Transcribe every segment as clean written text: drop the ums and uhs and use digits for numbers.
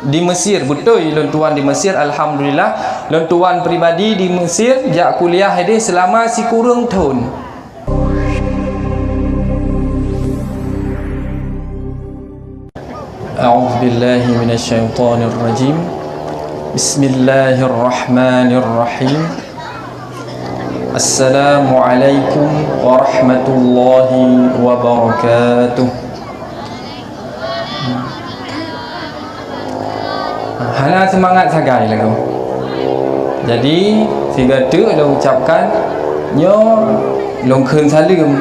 di Mesir, betul lon tuan di Mesir, alhamdulillah. Lon tuan pribadi di Mesir jak kuliah dia selama si kurang tahun. A'udzu billahi minasyaitonir rajim. Bismillahirrahmanirrahim. Assalamualaikum warahmatullahi wabarakatuh. Hala semangat sagai lagu. Jadi tiga tu dah ucapkan nyo longkeun salam.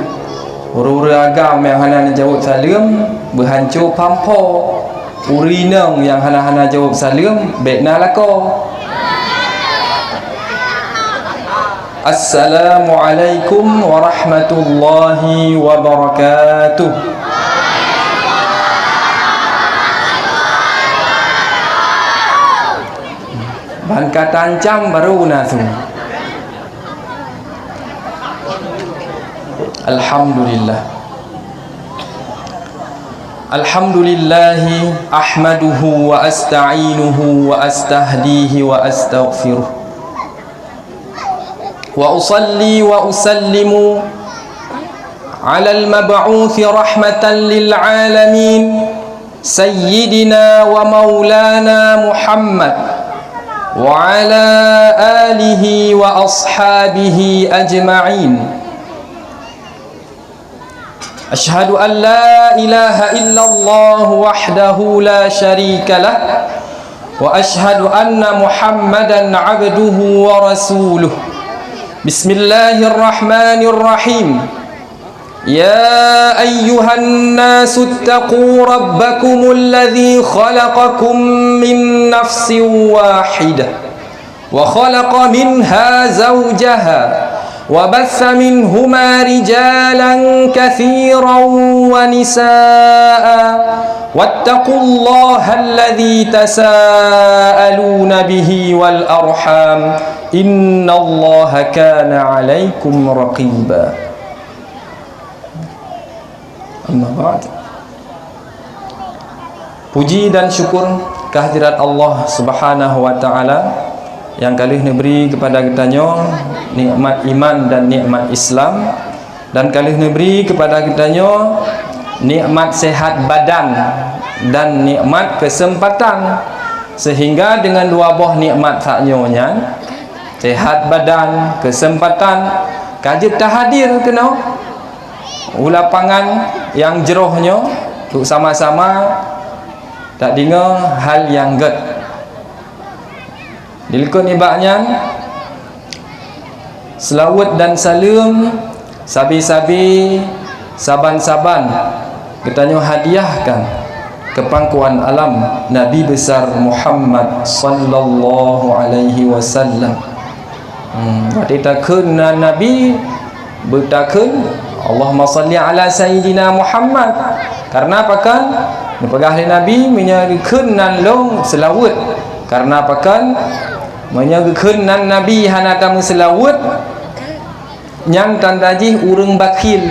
Ura-ura agam yang hana jawab salam berhancur pampo. Urinang yang hana jawab salam bekna lako. Assalamualaikum warahmatullahi wabarakatuh. Bangka tancam baru nasu. Alhamdulillah. Alhamdulillahi ahmaduhu wa asta'inuhu wa astahdihi wa astaghfiruh. Wa usalli wa usallimu ala al-mab'uthi rahmatan lil alamin sayyidina wa maulana Muhammad wa ala alihi wa ashabihi ajma'in. Ashhadu an la ilaha illallah wahdahu la syarika lah wa ashhadu anna Muhammadan abduhu wa rasuluh. Bismillahirrahmanirrahim. Ya ayyuhan nasu ittaqu rabbakumul ladzi khalaqakum min nafsin wahidah wa khalaqa minha zawjaha wa batha minhuma rijalan katsiran wa nisaa wattaqullaha alladzi tasaaluna bihi wal arham innallaha kana 'alaikum raqiba. Amma ba'd. Puji dan syukur kehadirat Allah Subhanahu wa taala yang kalih neberi kepada kitanya nikmat iman dan nikmat Islam, dan kalih neberi kepada kitanya nikmat sehat badan dan nikmat kesempatan, sehingga dengan dua buah nikmat saknyonya, sehat badan, kesempatan, kajib tahadir kena ulapangan yang jerohnya untuk sama-sama tak dengar hal yang ged dilekun ibaknya selawat dan salam sabi-sabi saban-saban katanya hadiahkan ke pangkuan alam Nabi besar Muhammad sallallahu alaihi wasallam. Berarti takun Nabi bertakun Allahumma salli ala sayyidina Muhammad. Karena apa kan? Nepegah Nabi menyerikeun nan long selawat. Karena apa kan? Menyerikeun nan Nabi hana kamu selawat nyang tandaji urang bakhil.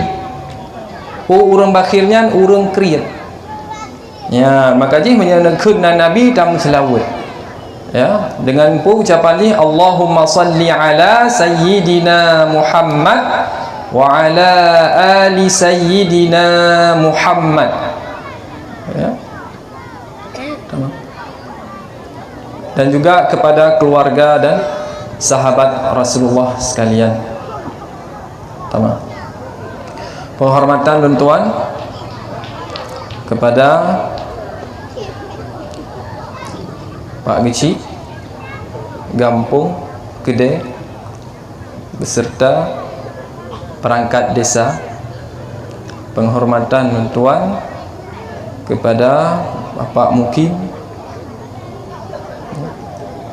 Urang bakhilnya urang kriat. Ya, maka ji menyerikeun nan Nabi kamu selawat. Ya, dengan ucapan ni Allahumma salli ala sayyidina Muhammad wa ala ali sayyidina Muhammad. Ya. Dan juga kepada keluarga dan sahabat Rasulullah sekalian. Tamam. Penghormatan dan tuan kepada Pak Gici Gampung Kedai beserta perangkat desa, penghormatan dan tuan kepada Bapak Mukim,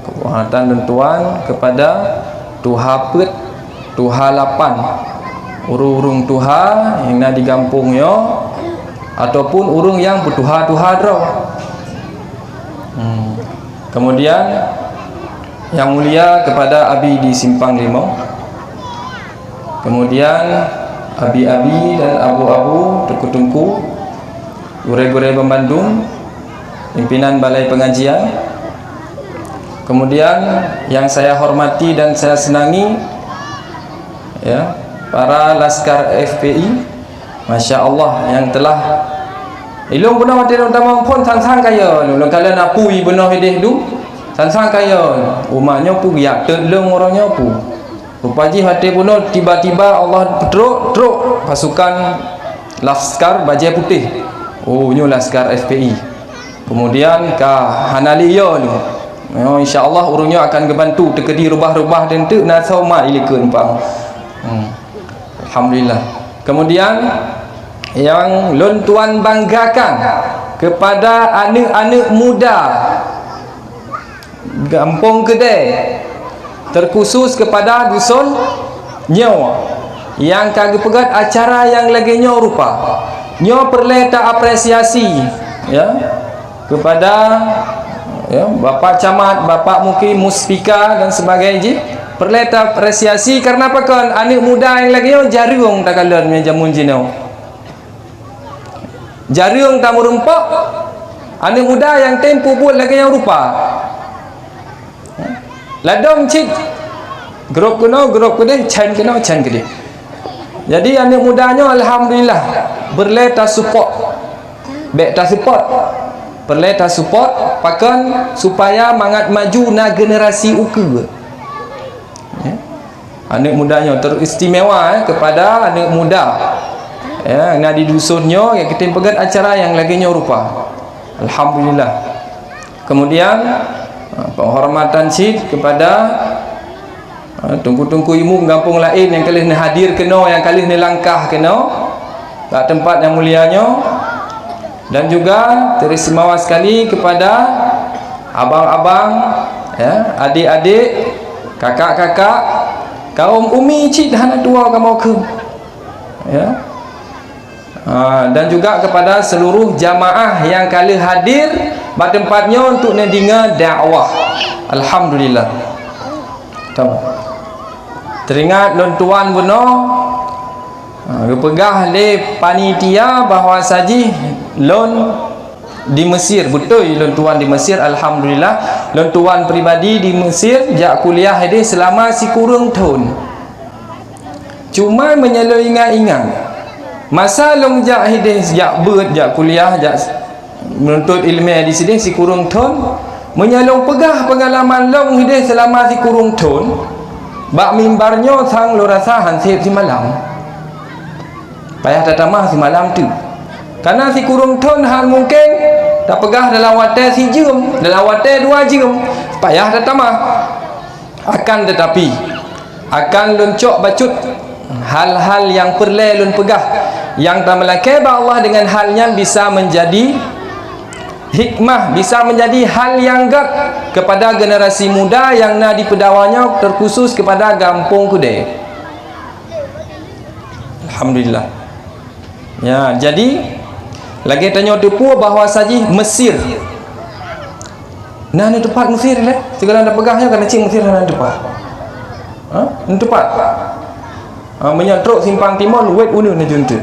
penghormatan dan tuan kepada Tuha Pet, Tuha Lapan, urung-urung Tuha yang nak di kampungnya ataupun urung yang bertuha-tuha draw. Kemudian yang mulia kepada Abi di Simpang Limau, kemudian abi-abi dan abu-abu Tengku-Tengku, gure-gure Bandung, pimpinan balai pengajian. Kemudian yang saya hormati dan saya senangi, ya, para laskar FPI, Masya Allah, yang telah ilung benar mati utama pun sang-sang kaya lu kalian apui benar hidih du sang-sang kaya umatnya pu giat telung orangnya pu rupaji hati benar tiba-tiba Allah truk pasukan laskar bajai putih, oh nyu laskar FPI. Kemudian ka Hanaliya lu, oh, insya-Allah urungnya akan gebantu tekedi rubah-rubah dan tu nasau ma ilikeun pang. Alhamdulillah. Kemudian yang lon tuan banggakan kepada anak-anak muda Kampung Kedai, terkhusus kepada dusun Nyo yang kagak pegat acara yang lagi nyo rupa nyo perlu tak apresiasi, ya, kepada, ya, Bapak Camat, Bapak Muki, Muspika dan sebagainya. Perlu tak apresiasi karena apa kan anak muda yang lagi nyo jarung tak kalan jamun jino, jarung tak merumpak anak muda yang tempo buat lagi yang rupa ladong cik grup kena chan kena. Jadi anak mudanya alhamdulillah berleta support, berleta support pakan supaya mangat maju na generasi uke, ya. Anak mudanya teristimewa, kepada anak muda, ya, na di dusunnya yang kita pegat acara yang lagi rupa, alhamdulillah. Kemudian penghormatan cik kepada tungku-tungku ilmu kampung lain yang kali ni hadir kena, yang kali ni langkah kena kat tempat yang mulianya, dan juga teristimewa sekali kepada abang-abang, ya, adik-adik, kakak-kakak, kaum umi cik dah nak tua kamu ke, ya. Dan juga kepada seluruh jamaah yang kali hadir pada tempatnya untuk mendengar dakwah, alhamdulillah. Teringat lon tuan benar pegah le panitia bahawa saji lon di Mesir, betul lon tuan di Mesir, alhamdulillah. Lon tuan pribadi di Mesir jak kuliah ini selama si kurang tahun, cuma menyelo ingat-ingat masa long jak hidih jak ber jak kuliah jak menuntut ilmu di sini si kurang tahun, menyalong pegah pengalaman long hidih selama si kurang tahun. Bak mimbarnya sang lo rasa hansip si malam, payah tatamah si malam tu, karena si kurung ton hal mungkin tak pegah dalam watai si jam, dalam watai 2 jam, payah tatamah. Akan tetapi akan loncok bacut hal-hal yang perlu lon pegah, yang tak melakai Allah dengan halnya bisa menjadi hikmah, bisa menjadi hal yang gak kepada generasi muda yang nak dipedawanya, terkhusus kepada Kampung Kedai. Alhamdulillah. Ya, jadi lagi tanya tepu bahawa saji Mesir. Nah, ni tempat Mesir lah. Segala nak pegahnya kan cing Mesir nak tempat. Ni tempat. Menyatruk simpang timur wet una ni junta.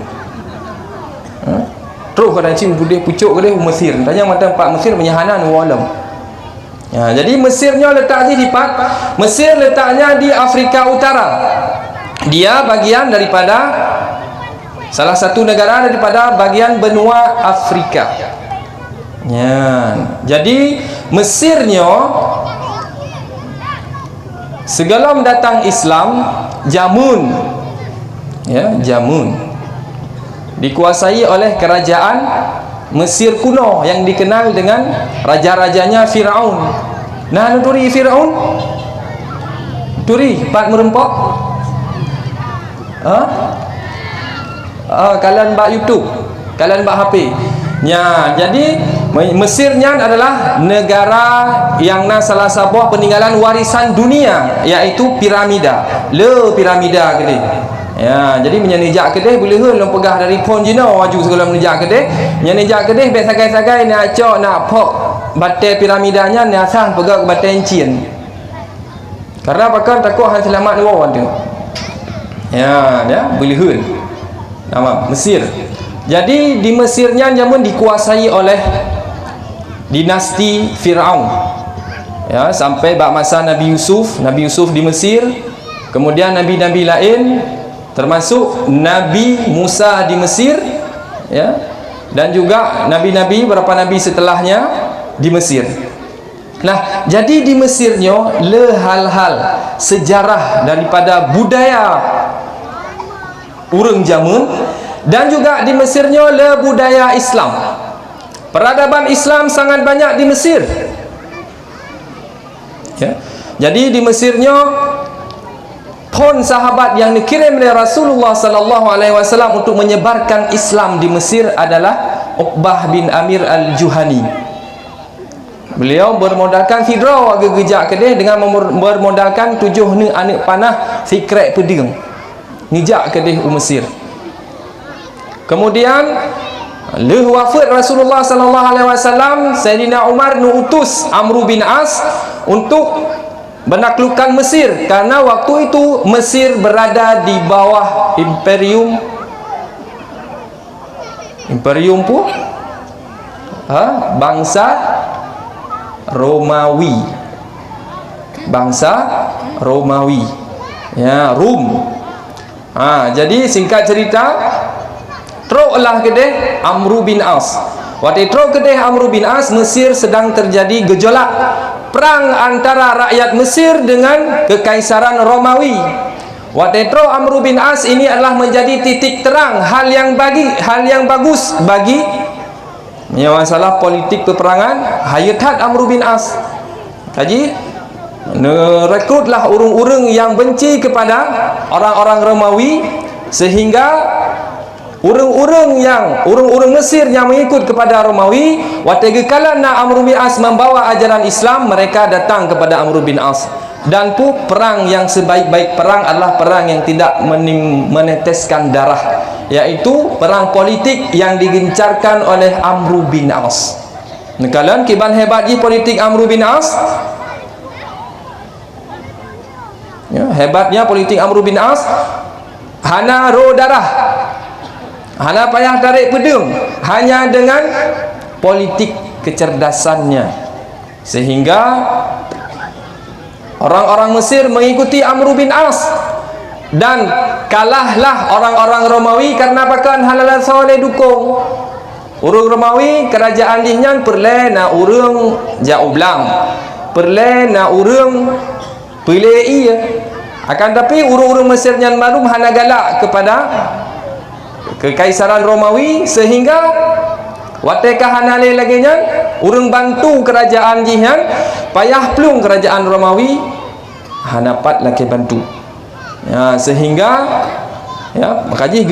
Terus kadang cing budih pucuk ke dia Mesir. Tanya mata tempat Mesir menyahanan walam. Ya, jadi Mesirnya letaknya di Mesir letaknya di Afrika Utara. Dia bagian daripada salah satu negara daripada bagian benua Afrika. Ya, jadi Mesirnya sebelum datang Islam Jamun, ya, Jamun dikuasai oleh kerajaan Mesir kuno yang dikenal dengan raja-rajanya Firaun. Nah, turi Firaun, turi pat merempok. Kalian bak YouTube, kalian bak HP. Ya, jadi Mesirnya adalah negara yang salah sebuah peninggalan warisan dunia, iaitu piramida. Piramida ke dia. Ya, jadi menyanijak kedai boleh hul long pegah dari pon jino waju segala menijak kedai. Menyanijak kedai biasa sagai-sagai nak acok nak pok batai piramidanya ni asal pegah ke batai encin. Karena pakan takut hang selamat luar tu. Ya, boleh hul. Nama Mesir. Jadi di Mesirnya jamun dikuasai oleh dinasti Firaun, ya, sampai bak masa Nabi Yusuf di Mesir, kemudian nabi-nabi lain termasuk Nabi Musa di Mesir, ya, dan juga nabi-nabi, beberapa nabi setelahnya di Mesir. Nah, jadi di Mesirnya le hal-hal sejarah daripada budaya urang jamun, dan juga di Mesirnya le budaya Islam. Peradaban Islam sangat banyak di Mesir, ya. Jadi di Mesirnya pun sahabat yang dikirim oleh Rasulullah sallallahu alaihi wasallam untuk menyebarkan Islam di Mesir adalah Uqbah bin Amir al-Juhani. Beliau bermodalkan fidrah agak gejak kedeh dengan bermodalkan 7 anak panah fikret peding ngijak kedeh Mesir. Kemudian wafat Rasulullah sallallahu alaihi wasallam, Sayyidina Umar utus Amr bin As untuk menaklukkan Mesir, karena waktu itu Mesir berada di bawah imperium bangsa Romawi, ya, Rum. Jadi singkat cerita, teruklah kedeh Amr bin As. Waktu teruk kedeh Amr bin As, Mesir sedang terjadi gejolak perang antara rakyat Mesir dengan kekaisaran Romawi. Waktu teruk Amr bin As ini adalah menjadi titik terang hal yang bagus bagi masalah politik peperangan. Hayat Amr bin As. Jadi rekrutlah urung-urung yang benci kepada orang-orang Romawi, sehingga urung-urung Mesir yang mengikut kepada Romawi, waktu kala nak Amr bin As membawa ajaran Islam, mereka datang kepada Amr bin As. Dan tu perang yang sebaik-baik perang adalah perang yang tidak meneteskan darah, yaitu perang politik yang digencarkan oleh Amr bin As. Kalian kiban hebat di politik Amr bin As, ya, hebatnya politik Amr bin As, hana ro darah, hana payah tarik pedang, hanya dengan politik kecerdasannya, sehingga orang-orang Mesir mengikuti Amr bin As, dan kalahlah orang-orang Romawi karena pakan halal soleh dukung. Urang Romawi kerajaan dihnyan perle na urang Jaublang, perle na urang Pelei, akan tapi urang-urang Mesir nyan marum hana galak kepada kekaisaran Romawi, sehingga watekah hanale lagi nyan urang bantu kerajaan jihan, payah plung kerajaan Romawi hanapat lagi bantu, ya, sehingga, ya, makanya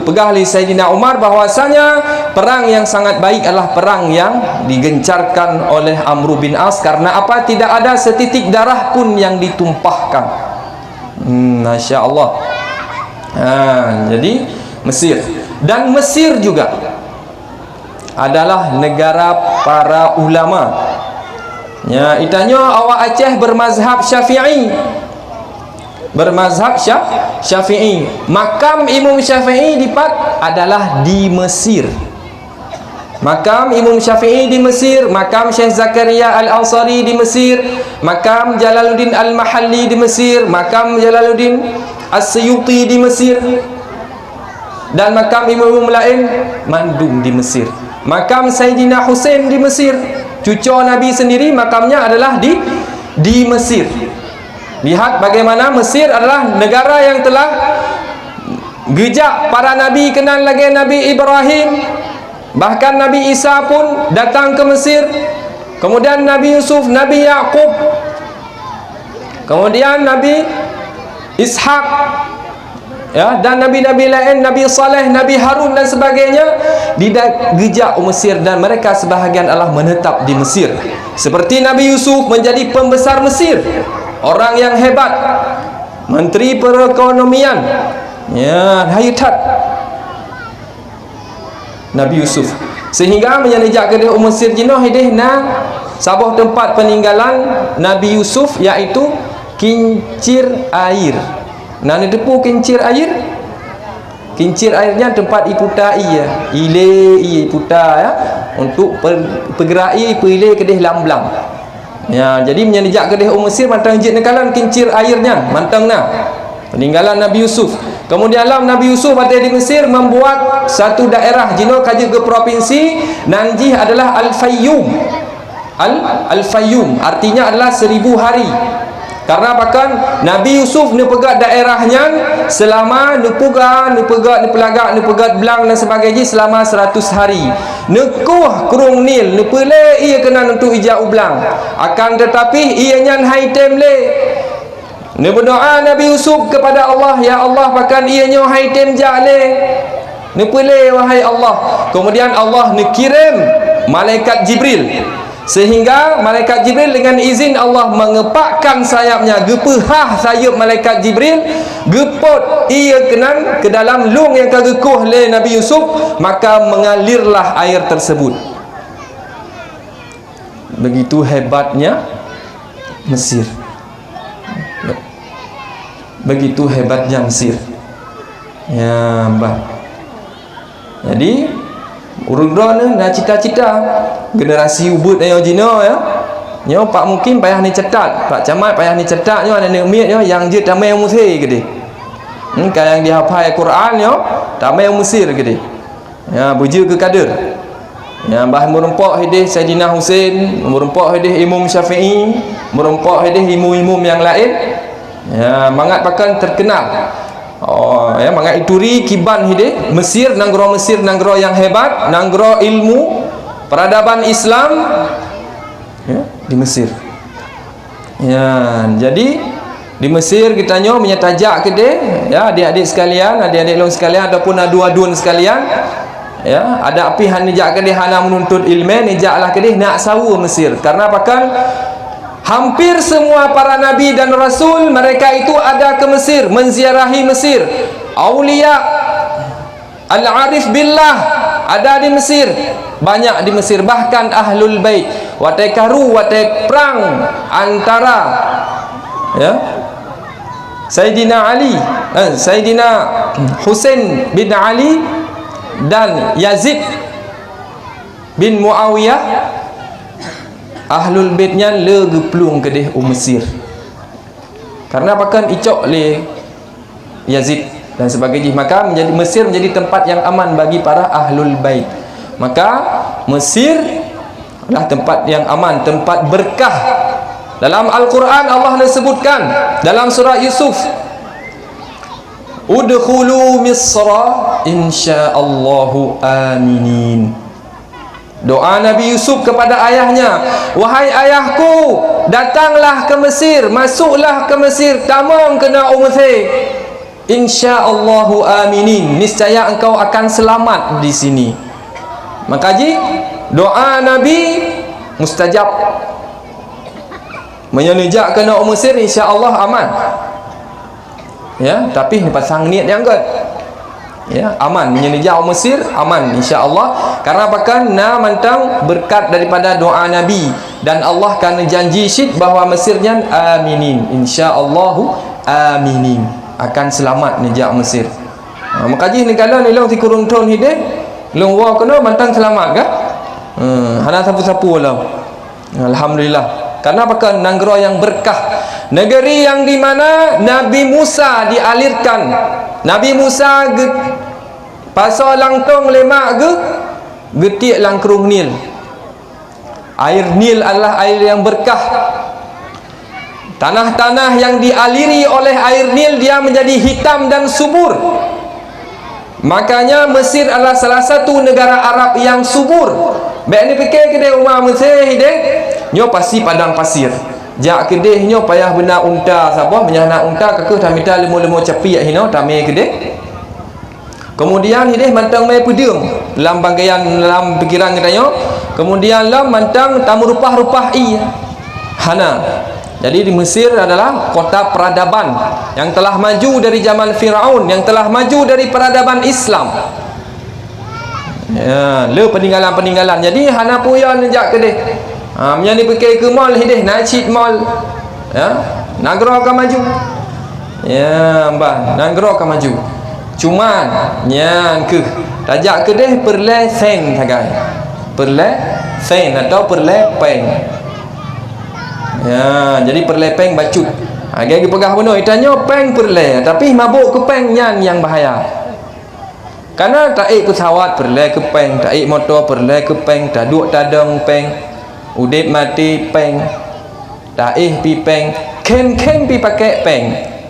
pegah oleh Sayyidina Umar bahwasanya perang yang sangat baik adalah perang yang digencarkan oleh Amr bin As. Karena apa? Tidak ada setitik darah pun yang ditumpahkan. Masya Allah. Jadi Mesir, dan Mesir juga adalah negara para ulama, ya. Itanya awak Aceh bermazhab Syafi'i, Syafi'i. Makam Imam Syafi'i dipat adalah di Mesir. Makam Imam Syafi'i di Mesir, makam Syekh Zakaria Al-Ansari di Mesir, makam Jalaluddin Al-Mahalli di Mesir, makam Jalaluddin As-Suyuti di Mesir, dan makam imam-imam lain mandum di Mesir. Makam Sayyidina Husain di Mesir, cucu Nabi sendiri, makamnya adalah di Mesir. Lihat bagaimana Mesir adalah negara yang telah gejak para nabi, kenal lagi Nabi Ibrahim, bahkan Nabi Isa pun datang ke Mesir, kemudian Nabi Yusuf, Nabi Yaqub, kemudian Nabi Ishak, ya, dan nabi-nabi lain, Nabi Saleh, Nabi Harun dan sebagainya digejak Mesir, dan mereka sebahagian adalah menetap di Mesir. Seperti Nabi Yusuf menjadi pembesar Mesir, orang yang hebat, menteri perekonomian, ya, hayat Nabi Yusuf, sehingga menyanjak ke Mesir jinoh hidih na sebuah tempat peninggalan Nabi Yusuf, yaitu kincir air. Nah, ni depu kincir air, Kincir airnya tempat iputai ya. Ile iputa ya. Untuk pergerai pile kedih lamblang. Ya, jadi menyenejak kedih Mesir mantang jid nekalan kincir airnya mantang na. Peninggalan Nabi Yusuf. Kemudian Nabi Yusuf ada di Mesir membuat satu daerah jino kaji ke provinsi Nanjih adalah Al-Fayyum. Al-Fayyum artinya adalah 1000 hari. Karena bahkan Nabi Yusuf ni pegat daerahnya selama ni pelagak belang dan sebagainya selama 100 hari. Nekuh kurung Nil, ni pele ia kena untuk ijak ublang. Akan tetapi ia nyan haitem le. Ni berdoa Nabi Yusuf kepada Allah, ya Allah bahkan ia nyo haitem jak le. Ni pele wahai Allah. Kemudian Allah ni kirim malaikat Jibril. Sehingga malaikat Jibril dengan izin Allah mengepakkan sayapnya, gepehah sayap malaikat Jibril, gepot ia kenan ke dalam lung yang kagekuh oleh Nabi Yusuf, maka mengalirlah air tersebut. Begitu hebatnya Mesir. Begitu hebatnya Mesir. Ya, mbah. Jadi urang ni dah cita-cita generasi ubud ayo jino ya. Nyo pak mungkin payah ni cetat, pak camat payah ni cetat nyo ada nikmat nyo yang je tamai Mesir gede. Kan yang dihafal Quran nyo tamai Mesir gede. Ya buju ke kader. Ya bah merempok hidih Saidina Husain, merempok hidih Imam Syafi'i, merempok hidih imam-imam yang lain. Ya mangat pakan terkenal. Oh ya mangat ituri kiban hide Mesir nanggro yang hebat, nanggro ilmu peradaban Islam ya di Mesir. Ya jadi di Mesir kita nyo menyetajak kede ya adik-adik sekalian, adik-adik long sekalian ataupun adu-adun sekalian ya ada api han nijak kede hana menuntut ilmu nijaklah kede nak sawu Mesir. Karena apakan hampir semua para nabi dan rasul mereka itu ada ke Mesir, menziarahi Mesir. Aulia al-arif billah ada di Mesir, banyak di Mesir. Bahkan ahlul bait watai karu watai perang antara ya Sayyidina Ali, Sayyidina Husain bin Ali dan Yazid bin Muawiyah, ahlul baitnya le geplung kedih Mesir. Karena apakan icok le Yazid dan sebagainya, maka menjadi Mesir menjadi tempat yang aman bagi para ahlul bait. Maka Mesir adalah tempat yang aman, tempat berkah. Dalam Al-Quran Allah disebutkan dalam surah Yusuf, udkhulu Misra insyaallahu aminin. Doa Nabi Yusuf kepada ayahnya, wahai ayahku, datanglah ke Mesir, masuklah ke Mesir, tamang kena Mesir, insyaallahu aminin, niscaya engkau akan selamat di sini. Maka ji doa Nabi mustajab, menyenejak kena Mesir insyaallah aman ya. Tapi ni pasang niat yang angkat ya, aman menyenejak Mesir aman insyaallah. Karena apakan na mantang berkat daripada doa Nabi, dan Allah kan janji syid bahawa Mesirnya aminin, insyaallahu aminin, akan selamat nejak Mesir. Maka ji negara ni long ti kurung ton hide long wa kena mantang selamat ka. Hana sapu-sapu lah. Alhamdulillah. Karena apakan nanggro yang berkah, negeri yang di mana Nabi Musa dialirkan. Nabi Musa pasal langtong lemak getik langkrung Nil. Air Nil adalah air yang berkah. Tanah-tanah yang dialiri oleh air Nil dia menjadi hitam dan subur. Makanya Mesir adalah salah satu negara Arab yang subur. Baik ni fikir kedai rumah Mesir hideh, nyo pasti padang pasir. Jak kedeh nyo payah benar unta siapa menyana unta kekeh tamita lemo-lemo capi hino tamai kedeh. Kemudian hideh mantang mai pedung dalam bangaian dalam pikiran katanya. Kemudian lam mantang tamu rupah-rupah hana. Jadi di Mesir adalah kota peradaban yang telah maju dari zaman Firaun, yang telah maju dari peradaban Islam. Ya, le peninggalan-peninggalan. Jadi hana puyan jak kedeh. Menjadi pergi ke mall hidih Najid mall. Ya, negara akan maju. Ya, mbah, negara akan maju. Cuman nyang ke tajak kedeh perle sen sagai. Perle sen atau perle peng. Ya, jadi perle peng bacut. Agak pegah benar itanya peng perle, tapi mabuk ke peng yang bahaya. Karena taik pesawat perle ke peng, taik motor perle ke peng, taduk tadang peng, udip mati peng, taik pi peng, kem pi pakai peng.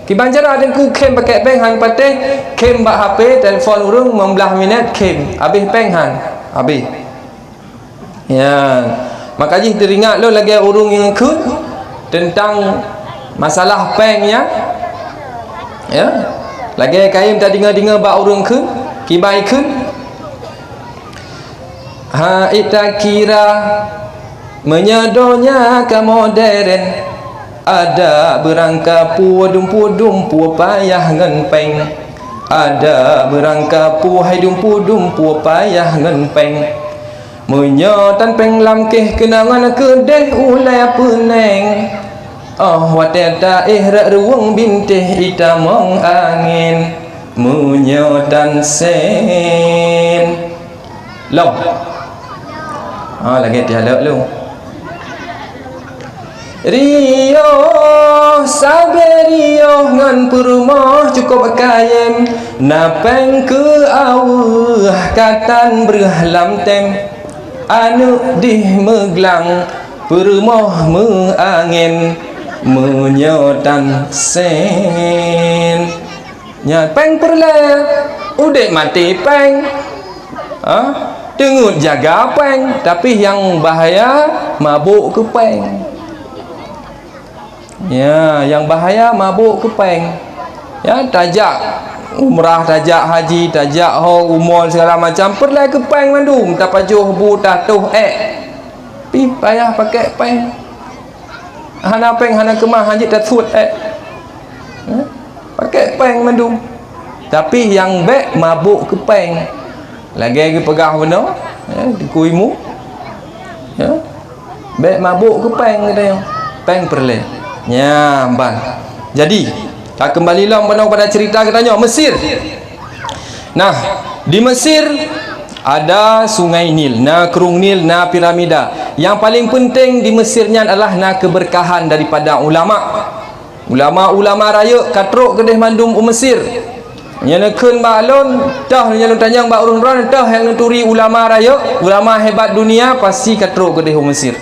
Ki banjara ada ku kem pakai peng hang pateh, kem bak HP telefon urung 15 minit kem, habis peng hang, habis. Ya, makanya teringat lo lagi urung yang kun tentang masalah pengnya, ya, lagi kain tak dengar bak urung kun kibai kun ha ita kira menyadonya ke modern ada berangka pudum payah ngan peng ada berangka dumpu payah ngan peng menyotan peng lamkeh kenangan kedeh ulai peneng. Oh wateta ihra ruang bintih itamong angin munyotan sen lo lagi tiada lu Rio saberio ngan perumah cukup kayem napeng ke awah katan berhalam tem anu di meglang perumah meangin menyotan sen nya peng perle udek mati peng dengut jaga peng, tapi yang bahaya mabuk ke peng. Ya, yang bahaya mabuk ke peng. Ya, tajak umrah, tajak haji, tajak umur segala macam perle ke peng mandum tak pajuh bu tatuh pi payah pakai peng. Hana peng hana kemah haji tatut pakai peng mandum. Tapi yang baik mabuk ke peng. Lagi pegah benar di kuimu. Ya. Baik mabuk ke peng kita yang peng perle. Ya, bang. Jadi, tak kembalilah pada cerita katanya Mesir. Nah, di Mesir ada sungai Nil, kerung Nil, piramida. Yang paling penting di Mesirnya adalah keberkahan daripada ulama. Ulama raya katruk kedeh mandum Mesir. Yang nekun balon dah yang tanya mbak urun-urun dah yang nuturi ulama raya, ulama hebat dunia pasti katruk kedeh Mesir.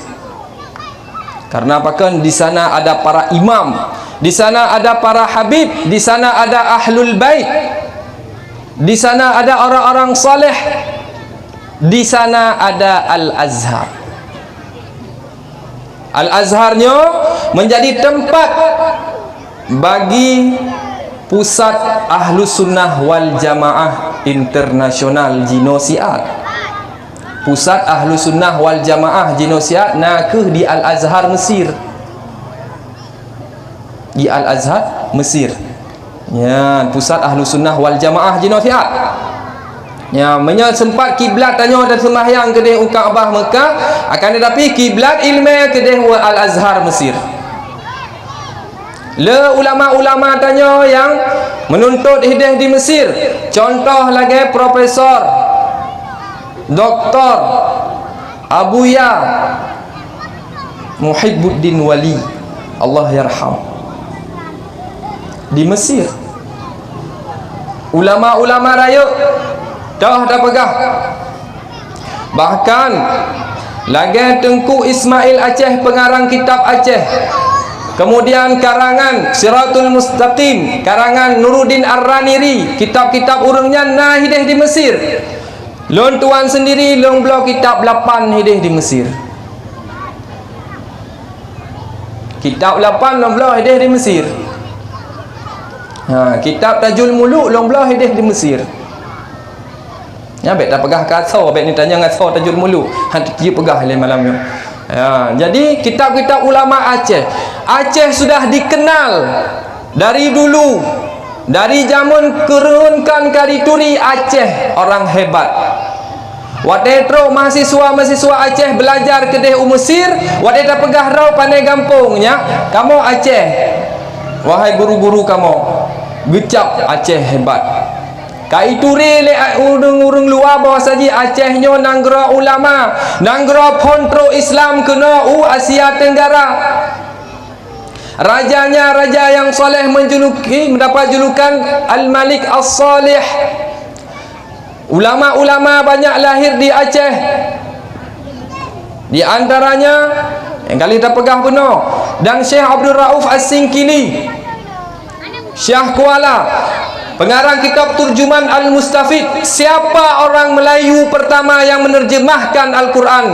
Karena apakah di sana ada para imam, di sana ada para habib, di sana ada ahlul bait, di sana ada orang-orang saleh, di sana ada Al-Azhar. Al-Azharnya menjadi tempat bagi pusat Ahlus Sunnah wal Jamaah Internasional Jinosiat. Pusat Ahlus Sunnah wal Jamaah Jinosiat nakeh di Al-Azhar Mesir. Di Al-Azhar Mesir. Ya, pusat Ahlus Sunnah wal Jamaah Jinosiat. Ya, sempat kiblat tanya dan sembahyang kedeh Kaabah Mekah, akan tetapi kiblat ilmu kedeh Al-Azhar Mesir. Le ulama-ulama tanya yang menuntut hidayah di Mesir. Contoh lagi Profesor Dr. Abuya Muhibbuddin Wali, Allah yarham, di Mesir. Ulama-ulama raya dah pegah. Bahkan lagi Tengku Ismail Aceh, pengarang kitab Aceh. Kemudian karangan Siratul Mustaqim, karangan Nuruddin Ar-Raniri, kitab-kitab urangnya hidah di Mesir. Lon tuan sendiri long blok kitab 8 hidah di Mesir. Kitab 8 long blok hidah di Mesir. Kitab Tajul Muluk long blok hidah di Mesir. Ya, bet dah pegah kasau, bet ni tanya ngasau Tajul Muluk. Dia pegah le malamnya. Ya, jadi kitab-kitab ulama Aceh. Aceh sudah dikenal dari dulu, dari zaman kerunkan Karituri Aceh orang hebat. Wadetro mahasiswa Aceh belajar kedeh Mesir, wadeta pegah rau pandai gampungnya. Kamu Aceh, wahai guru-guru kamu, gecap Aceh hebat. Kai turi le urung-urung luar bawah saji Aceh nyo nanggara ulama, nanggara pontro Islam kena Asia Tenggara. Rajanya raja yang soleh mendapat julukan Al-Malik As-Salih. Ulama-ulama banyak lahir di Aceh. Di antaranya yang kali kita pegah benar dan Syekh Abdul Rauf As-Singkili, Syekh Kuala, pengarang kitab Turjuman Al-Mustafid. Siapa orang Melayu pertama yang menerjemahkan Al-Quran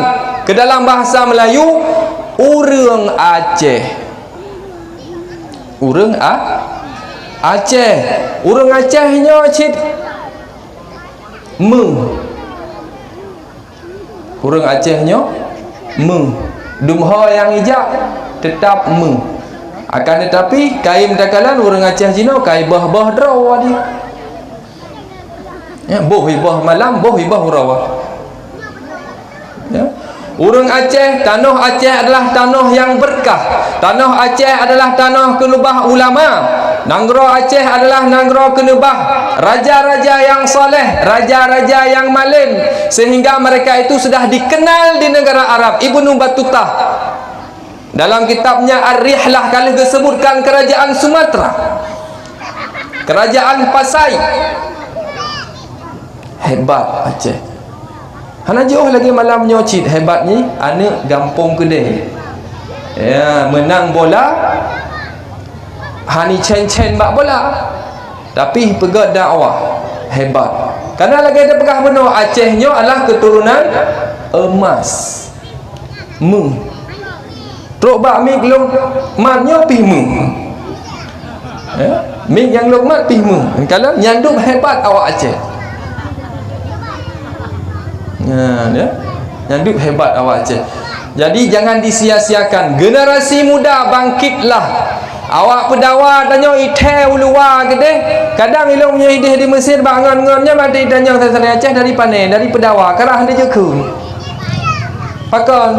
ke dalam bahasa Melayu? Urang Aceh. Urang Aceh. Urang Acehnya cik Urang Acehnya Dumha yang hijab tetap akan tetapi kain takalan urang Aceh Cina kai bah draw dia. Ya, boh hibah malam, boh hibah urawa. Ya. Urang Aceh, tanah Aceh adalah tanah yang berkah. Tanah Aceh adalah tanah kenubah ulama. Nanggara Aceh adalah nanggara kenubah raja-raja yang soleh, raja-raja yang malim, sehingga mereka itu sudah dikenal di negara Arab. Ibnu Battutah dalam kitabnya Ar-Rihlah kali disebutkan kerajaan Sumatera, kerajaan Pasai. Hebat Aceh. Hana jauh lagi malam nyocit hebat ni anak gampung kedai. Ya, menang bola hani cen-cen bak bola. Tapi pegat dakwah hebat. Karena lagi ada pegah benar Acehnya adalah keturunan emas. Truk bak mik long matnya pih ya, mik yang long mat pih kalau nyanduk hebat awak Aceh. Ya, nyanduk hebat awak Aceh. Jadi jangan disia-siakan. Generasi muda bangkitlah. Awak pedawa tanya ite ulua gede. Kadang ilmu punya ide di Mesir bangun-ngonnya mati tanya saya Aceh dari panen, dari pedawa. Karah dia jekun. Pakon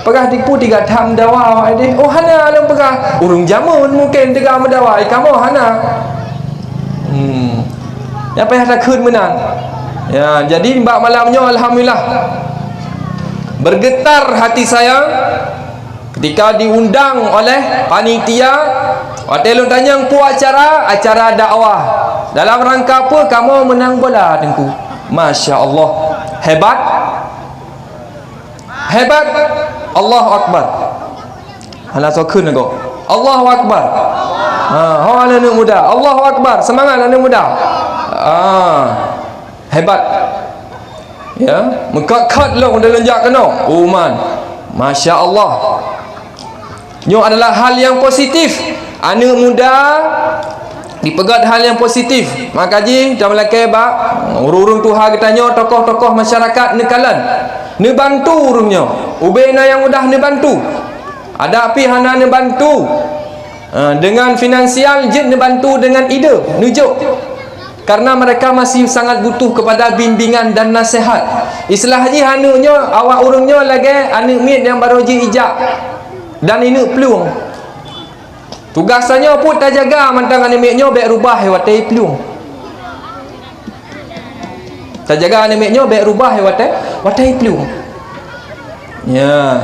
pegah tipu 3 tahun dawa awak ide. Oh hana lu pegah urung jamun mungkin 3 mendawa. Kamu hana. Ya payah tak kun menang. Ya, jadi mbak malamnya alhamdulillah bergetar hati saya ketika diundang oleh panitia. Hotel tanya pu acara dakwah. Dalam rangka apa? Kamu menang bola tengku. Masya Allah. Hebat. Hebat. Allahu Akbar. Hala sokun aku. Allahu Akbar. Anak muda. Allahu Akbar. Semangat anak muda. Hebat. Ya, mengkat-kat lah dalam jak kena. Man. Masya Allah. Ini adalah hal yang positif. Anak muda dipegat hal yang positif. Maka ji dah melakai bak urung Tuhan kita tanya tokoh-tokoh masyarakat nekalan. Ne bantu urungnya. Ubena yang mudah ne bantu. Ada api hana ne bantu. Dengan finansial je ne bantu dengan ide, nujuk. Karena mereka masih sangat butuh kepada bimbingan dan nasihat. Islah haji hanunya awak urungnya lagi anak mit yang baru ji ijak dan ini peluang. Tugasnya pun tak jaga mantang anak mitnya baik rubah watai peluang. Tak jaga anak mitnya baik rubah watai peluang. Ya.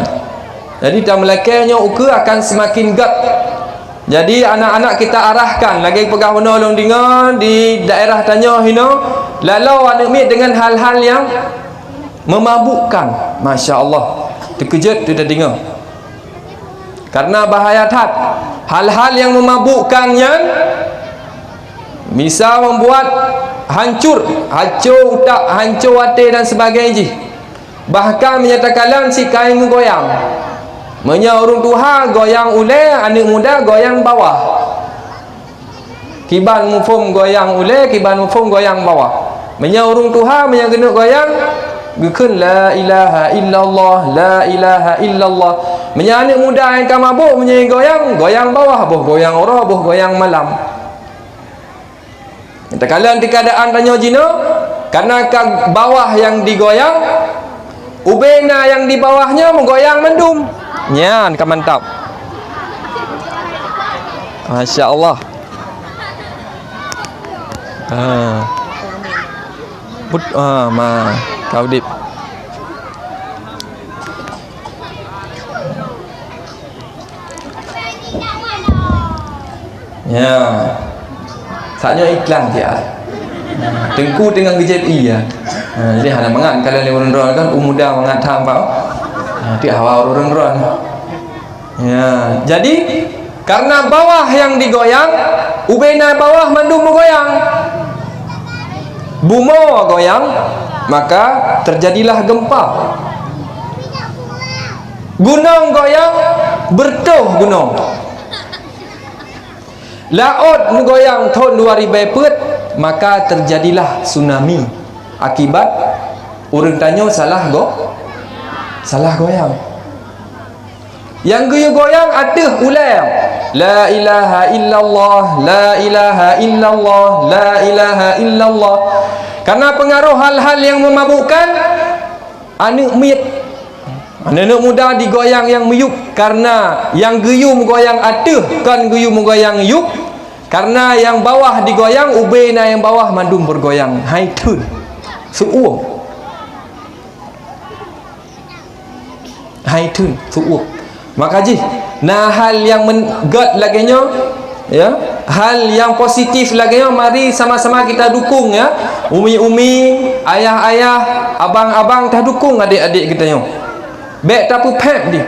Jadi tak melakainya uka akan semakin gat. Jadi anak-anak kita arahkan lagi pegah menolong dengan di daerah tanya hino lalau anak mit dengan hal-hal yang memabukkan. Masya Allah, terkejut tu dah dengar. Karena bahaya tat hal-hal yang memabukkannya bisa membuat hancur utak, hancur hati dan sebagainya. Bahkan menyatakan si kain goyang. Menyaurung Tuhan goyang ule, anak muda goyang bawah. Kiban mufum goyang ule, kiban mufum goyang bawah. Menyaurung Tuhan menyagena goyang gekun la ilaha illallah, la ilaha illallah. Menyanak muda yang kam mabuk menyai goyang bawah, boh goyang ora, boh goyang malam. Kala di keadaan tanya jina karena ke bawah yang digoyang, ubena yang di bawahnya menggoyang mendum. Nyan, kan mantap. Masya Allah. Kau dip. Ya. Saknya iklan dia. Tengku dengan GJI ya. Jadi hana mangan kalau le orang kan umuda mangan tham pau. Ti hawa orang. Ya, jadi karena bawah yang digoyang, ubena bawah mandum goyang. Bumo goyang, maka terjadilah gempa. Gunung goyang, bertuh gunung. Laut goyang tahun 2000 put, maka terjadilah tsunami. Akibat orang tanya salah goyang. Yang geyu goyang atuh ulang. La ilaha illallah, la ilaha illallah, la ilaha illallah. Karena pengaruh hal-hal yang memabukkan, anak miet. Anak muda digoyang yang meyuk. Karena yang geyu menggoyang atuh, kan geyu menggoyang yuk. Karena yang bawah digoyang, ubena yang bawah mandum bergoyang. Haitun su'uh. Haitun su'uh. Maka ji, nah hal yang menggad laginya, ya, hal yang positif laginya, mari sama-sama kita dukung ya. Umi-umi, ayah-ayah, abang-abang tak dukung adik-adik kita nyo. Baik tapu pep dia.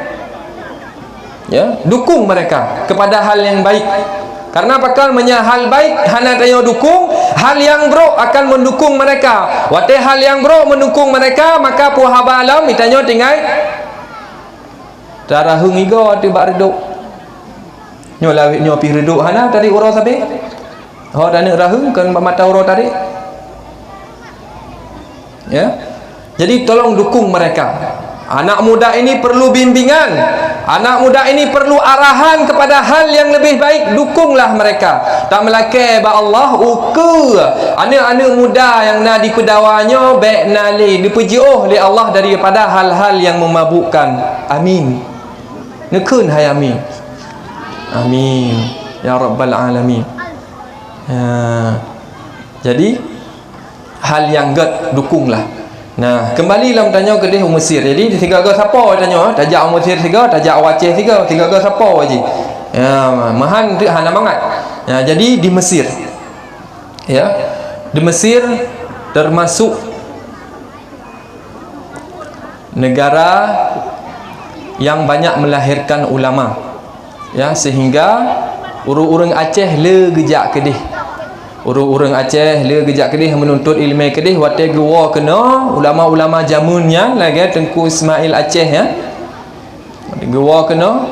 Ya, dukung mereka kepada hal yang baik. Karena bakal hal baik hana tayo dukung, hal yang buruk akan mendukung mereka. Wate hal yang buruk mendukung mereka, maka puhaba alam itanyo tinggal cara hungigo ati bak reduk. Nyo lawit nyo pi reduk hana tadi uro sabe. Ho dan rahung kan mata uro tadi. Ya. Jadi tolong dukung mereka. Anak muda ini perlu bimbingan. Anak muda ini perlu arahan kepada hal yang lebih baik. Dukunglah mereka. Tak melake ba Allah uku. Anak-anak muda yang nak dipedawanya baik nali dipuji oleh Allah daripada hal-hal yang memabukkan. Amin. Nekun hai amin. Amin ya rabbal alamin. Jadi hal yang gad dukunglah. Nah, kembalilah bertanya ke dia Mesir. Jadi tiga ke siapa tanya? Tajak Mesir tiga, tajak Waceh tiga ke siapa waji? Ya, mahan tu hana mangat. Ya, jadi di Mesir. Ya. Di Mesir termasuk negara yang banyak melahirkan ulama. Ya, sehingga urang-urang Aceh le gejak kedih. Urang-urang Aceh le gejak kedih menuntut ilmu kedih wate gua kena ulama-ulama jamunnya lagi Tengku Ismail Aceh ya. Gua kena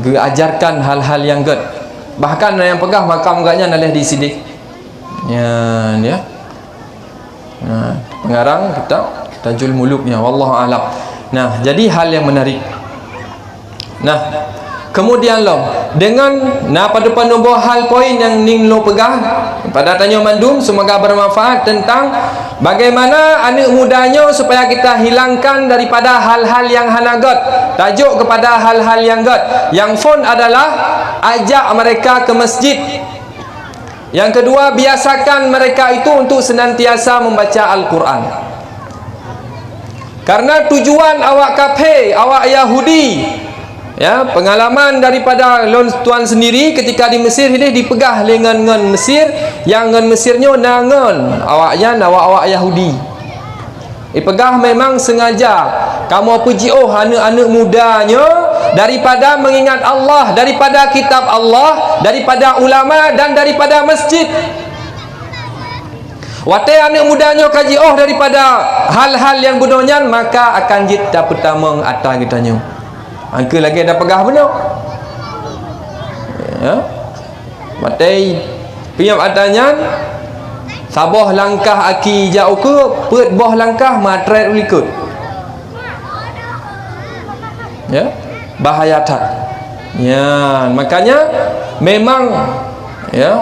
ajarkan hal-hal yang gad. Bahkan yang pegah makam gaknya nalih di sini. Ya, ya. Nah, pengarang kita Tajul Muluknya wallahu alam. Nah, jadi hal yang menarik. Nah, kemudian dengan pada nombor hal poin yang ning lo pegang pada tanya mandum, semoga bermanfaat tentang bagaimana anak mudanya supaya kita hilangkan daripada hal-hal yang hanagat. Tajuk kepada hal-hal yang gad. Yang phone adalah ajak mereka ke masjid. Yang kedua, biasakan mereka itu untuk senantiasa membaca Al-Quran. Karena tujuan awak kafir, awak Yahudi, ya, pengalaman daripada lon tuan sendiri ketika di Mesir ini dipegah dengan Mesir, yang ngan Mesirnya nangan awaknya awak Yahudi. Dipegah memang sengaja. Kamu puji anak-anak mudanya daripada mengingat Allah, daripada kitab Allah, daripada ulama dan daripada masjid. Wate anak mudanya kaji daripada hal-hal yang budonyan, maka akan jita pertama atas kitanya. Angka lagi ada pegah benar. Ya. Matai piam adanya sabah langkah aki jauh ke pet boh langkah matret ulikut. Ya. Bahaya tak. Ya, makanya memang ya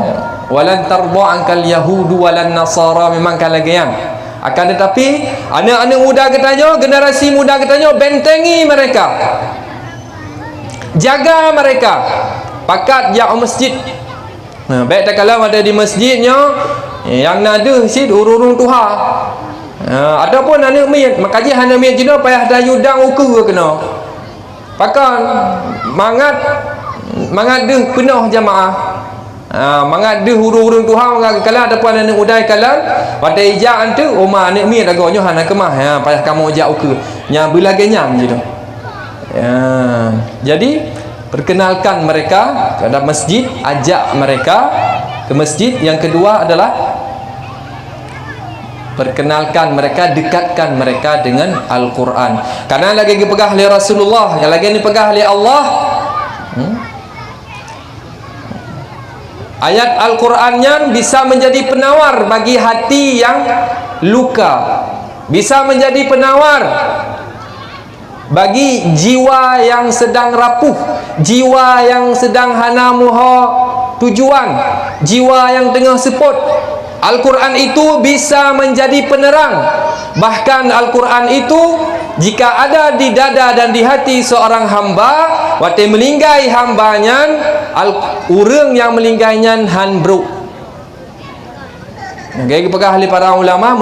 walan tarba ankal yahudu walan nasara, memang kalagian. Akan tetapi anak-anak muda katanya, generasi muda katanya, bentengi mereka. Jaga mereka. Pakat jak masjid. Nah, baik tak kalau ada di masjidnya, Yang nada sid urung-urung tuha. Adapun anak miat, makaji anak miat jina payah dayudang uku kena. Pakan mangat deh penuh jamaah. Mangat deh urung-urung tuha mangat kalah ataupun anak udai kalah pada ijak antu oma anak miat agaknya hana kemah payah kamu ijak uku. Nya bila genyam je tu. Jadi perkenalkan mereka ke dalam masjid, ajak mereka ke masjid. Yang kedua adalah perkenalkan mereka, dekatkan mereka dengan Al-Quran. Karena lagi dipegah oleh Rasulullah, yang lagi dipegah oleh Allah. Ayat Al-Qurannya bisa menjadi penawar bagi hati yang luka, bisa menjadi penawar bagi jiwa yang sedang rapuh, jiwa yang sedang hana muha tujuan, jiwa yang tengah seput. Al-Quran itu bisa menjadi penerang. Bahkan Al-Quran itu jika ada di dada dan di hati seorang hamba, waktu melinggai hambanya, urang yang melinggainya hanbruk. Gaya pegah oleh para ulama,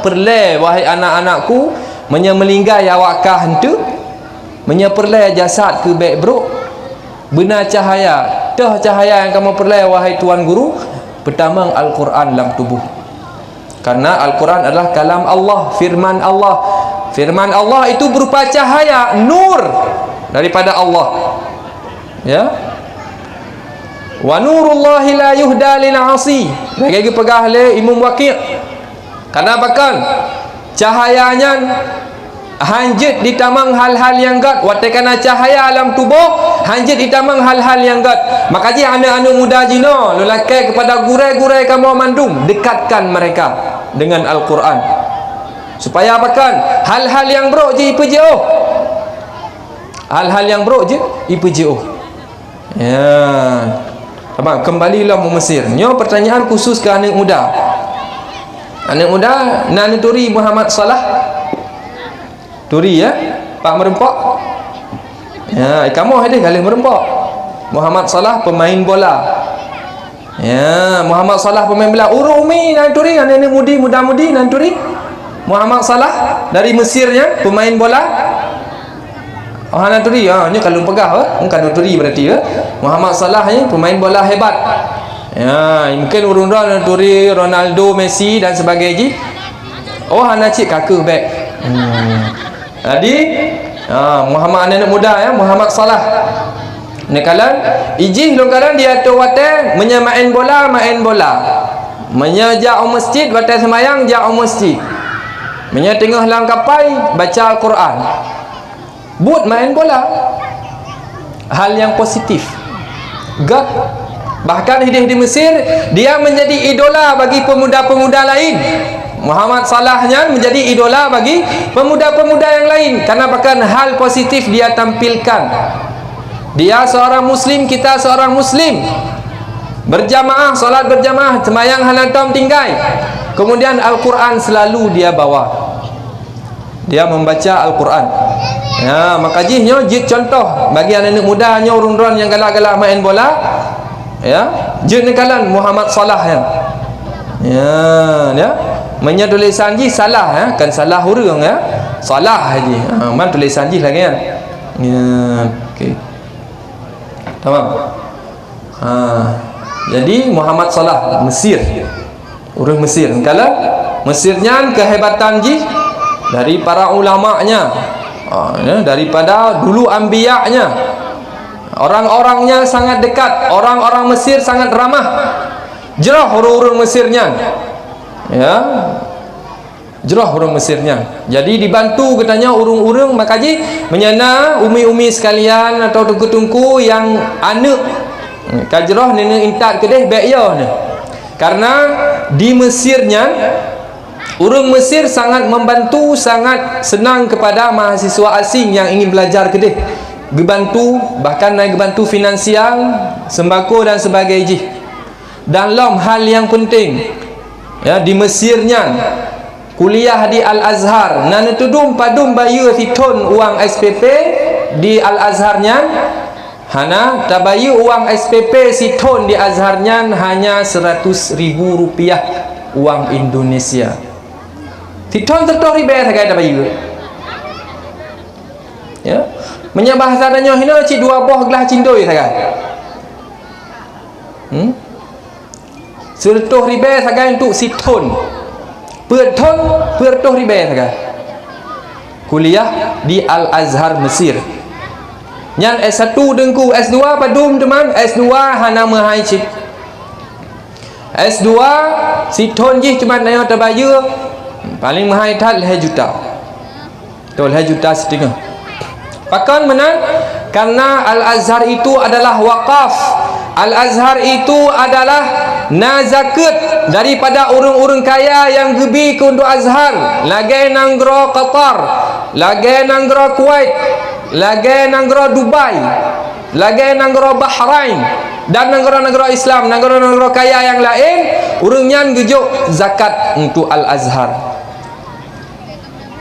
perle wahai anak-anakku, melinggai awakah hentu, perle jasad ke baik bro, benar cahaya, dah cahaya yang kamu perle wahai tuan guru. Pertama Al-Quran dalam tubuh. Karena Al-Quran adalah kalam Allah, firman Allah. Firman Allah itu berupa cahaya, nur daripada Allah. Ya. Wa nurullahi la yuhda lil 'asi. Lagi pegah oleh Imam Waqi'. Karena bahkan cahayanya hanjit di tamang hal-hal yang gat. Watakana cahaya alam tubuh hanjit di tamang hal-hal yang gat. Maka ji anak-anak muda jino lelakai kepada gurai-gurai kamu mandum, dekatkan mereka dengan Al-Quran. Supaya apakan hal-hal yang buruk je IPJO. Hal-hal yang buruk je IPJO. Ya. Abang kembalilah ke Mesir. Nyo pertanyaan khusus ke anak muda. Anak muda nak turi Muhammad Salah. Turi ya, Pak merempak. Ya, kamu ada kali merempak. Muhammad Salah pemain bola. Ya, Muhammad Salah pemain bola. Urumi nan turi, anak muda-mudi nan turi. Muhammad Salah dari Mesirnya pemain bola. Oh, nan turi. Ni kalau pegah kan turi berarti ya. Muhammad Salah ni pemain bola hebat. Ya, mungkin urun-urun nan turi Ronaldo, Messi dan sebagainya. Oh, anak cik kakak baik. Jadi Muhammad anak muda ya, Muhammad Salah. Nekalan ijih longkaran dia tu wate main bola. Menyajak masjid wate semayang jak masjid. Tengah langkapai baca Al-Quran. But main bola. Hal yang positif. God bahkan hidup di Mesir dia menjadi idola bagi pemuda-pemuda lain. Muhammad Salahnya menjadi idola bagi pemuda-pemuda yang lain. Karena bahkan hal positif dia tampilkan. Dia seorang Muslim, kita seorang Muslim. Berjamaah, solat berjamaah, semayang hanantom tinggai. Kemudian Al-Quran selalu dia bawa. Dia membaca Al-Quran. Ya, maka jihnya contoh bagi anak-anak mudanya urun-urun yang galak-galak main bola. Ya, jih nekalan Muhammad Salah ya. Ya. Tulisan ji salah ya, kan salah hurung ya. Salah haji. Man tulisan ji lagi kan. Ya, okey. Tamam. Jadi Muhammad Salah Mesir. Orang Mesir. Kalau Mesirnya kehebatan ji dari para ulama'nya. Ya, daripada dulu anbiya-nya. Orang-orangnya sangat dekat, orang-orang Mesir sangat ramah. Jerah orang-orang Mesirnya. Ya, jerah orang Mesirnya. Jadi dibantu katanya urung-urung makaji menyana umi-umi sekalian atau tungku-tungku yang anak kajrah nenek intat kedeh baik ya ni. Karena di Mesirnya urung Mesir sangat membantu, sangat senang kepada mahasiswa asing yang ingin belajar kedeh. Dibantu, bahkan naik bantu finansial, sembako dan sebagainya. Dalam hal yang penting ya, di Mesirnya kuliah di Al-Azhar nan tudum padum bayu fiton uang SPP di Al-Azharnya hana tabayu uang SPP siton di Azharnya hanya 100.000 rupiah. wang Indonesia. Titon tertoh ribe sagai dah bayu. Ya. Menya bahasa danyo hina ci dua boh gelah cindoi sagai. Sertoh ribe sagai untuk siton. Pertoh ribe sagai. Kuliah di Al-Azhar Mesir. Nyan S1 dengku, S2 padum teman, S2 hana mahai cik. S2 siton jih cuma nayo terbayar paling mahai tat 2 juta. Tol 2 juta setengah. Pakan menang karena Al-Azhar itu adalah wakaf. Al-Azhar itu adalah nazakat daripada orang-orang kaya yang gebi ke untuk Azhar. Lagi nanggro Qatar, lagi nanggro Kuwait, lagi nanggro Dubai, lagi nanggro Bahrain, dan negara-negara Islam, negara-negara kaya yang lain, urangnya gejuk zakat untuk Al-Azhar.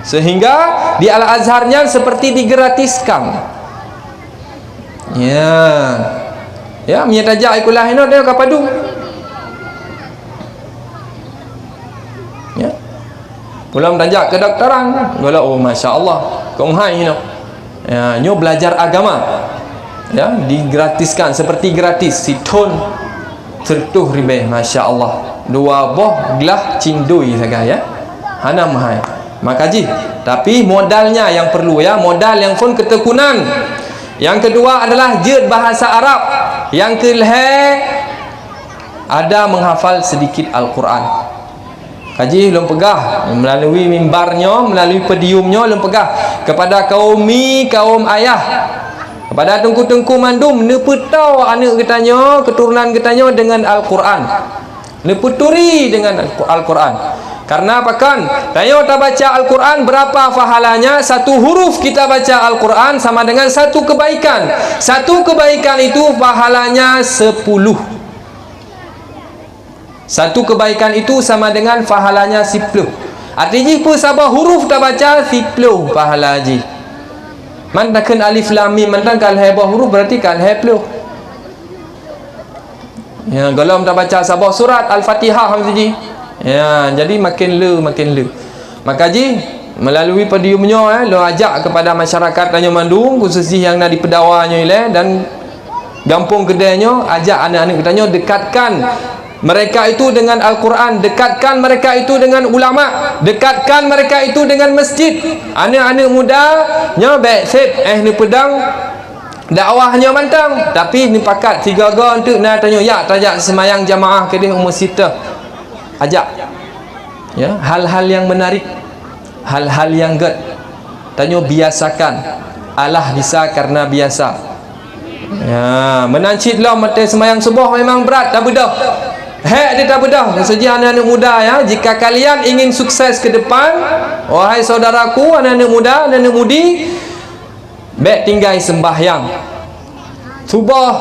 Sehingga di Al-Azharnya seperti digratiskan. Ya. Ya, menyataja ikulah ini dia kapadu. Ya. Pulang tajak kedokteran, gola oh masya-Allah, kong hai ini. Ya, nyo belajar agama. Ya, digratiskan seperti gratis siton tertuh ribe masya-Allah. 2 boh gelah cindui saga ya. Hana mahai. Makaji, tapi modalnya yang perlu ya, modal yang pun ketekunan. Yang kedua adalah jed bahasa Arab. Yang kelih ada menghafal sedikit Al-Quran. Kaji belum pegah melalui mimbarnya, melalui podiumnya belum pegah kepada kaum ayah, kepada tengku-tengku mandum nepetau anak kitanya, keturunan kitanya dengan Al-Quran. Neputuri dengan Al-Quran. Karena apa kan? Tayo kita baca Al-Quran berapa pahalanya? 1 huruf kita baca Al-Quran sama dengan 1 kebaikan. 1 kebaikan itu pahalanya 10. 1 kebaikan itu sama dengan pahalanya 10. Artinya apa sabah huruf kita baca 10 pahala haji. Man takkan alif lam mim, man takkan hebah huruf berarti kan hebloh. Ya, kalau kita baca sabah surat Al-Fatihah haji. Ya, jadi makin le. Maka ji melalui podiumnya lo ajak kepada masyarakat Tanjung Mandung khususnya yang nak di pedawanya dan gampung kedainya, ajak anak-anak kitanya dekatkan mereka itu dengan Al-Quran, dekatkan mereka itu dengan ulama, dekatkan mereka itu dengan masjid. Anak-anak muda nya baik set ni pedang dakwahnya mantang, tapi ni pakat 3 ga untuk nak tanya ya tajak semayang jamaah ke dia umur sita. Ajak ya, hal-hal yang menarik, hal-hal yang ged tanya biasakan. Allah bisa karena biasa. Ya, menancit lah mata semayang subuh memang berat, tak bedah. Dia tak bedah. Sejak anak-anak muda ya, jika kalian ingin sukses ke depan, wahai saudaraku, anak-anak muda, anak-anak mudi, baik tinggal sembahyang subuh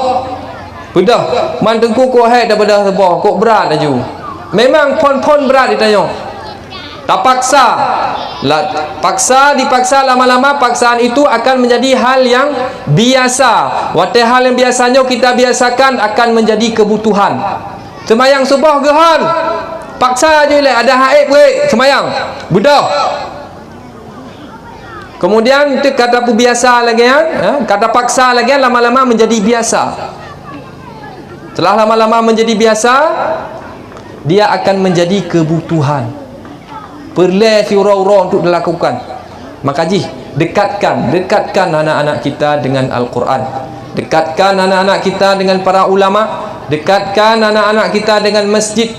bedah. Mantengku kok tak bedah subuh, kok berat aja. Memang pon-pon berat ditanya. Tak paksa. Dipaksa lama-lama paksaan itu akan menjadi hal yang biasa. Waktu hal yang biasanya kita biasakan akan menjadi kebutuhan. Semayang subuh gehan. Paksa je lah, ada haid ke semayang. Budak. Kemudian itu kata pu biasa lagi ya. Kata paksa lagi lama-lama menjadi biasa. Setelah lama-lama menjadi biasa, dia akan menjadi kebutuhan. Perlu fiura-ura untuk dilakukan. Maka dekatkan anak-anak kita dengan Al-Quran. Dekatkan anak-anak kita dengan para ulama. Dekatkan anak-anak kita dengan masjid.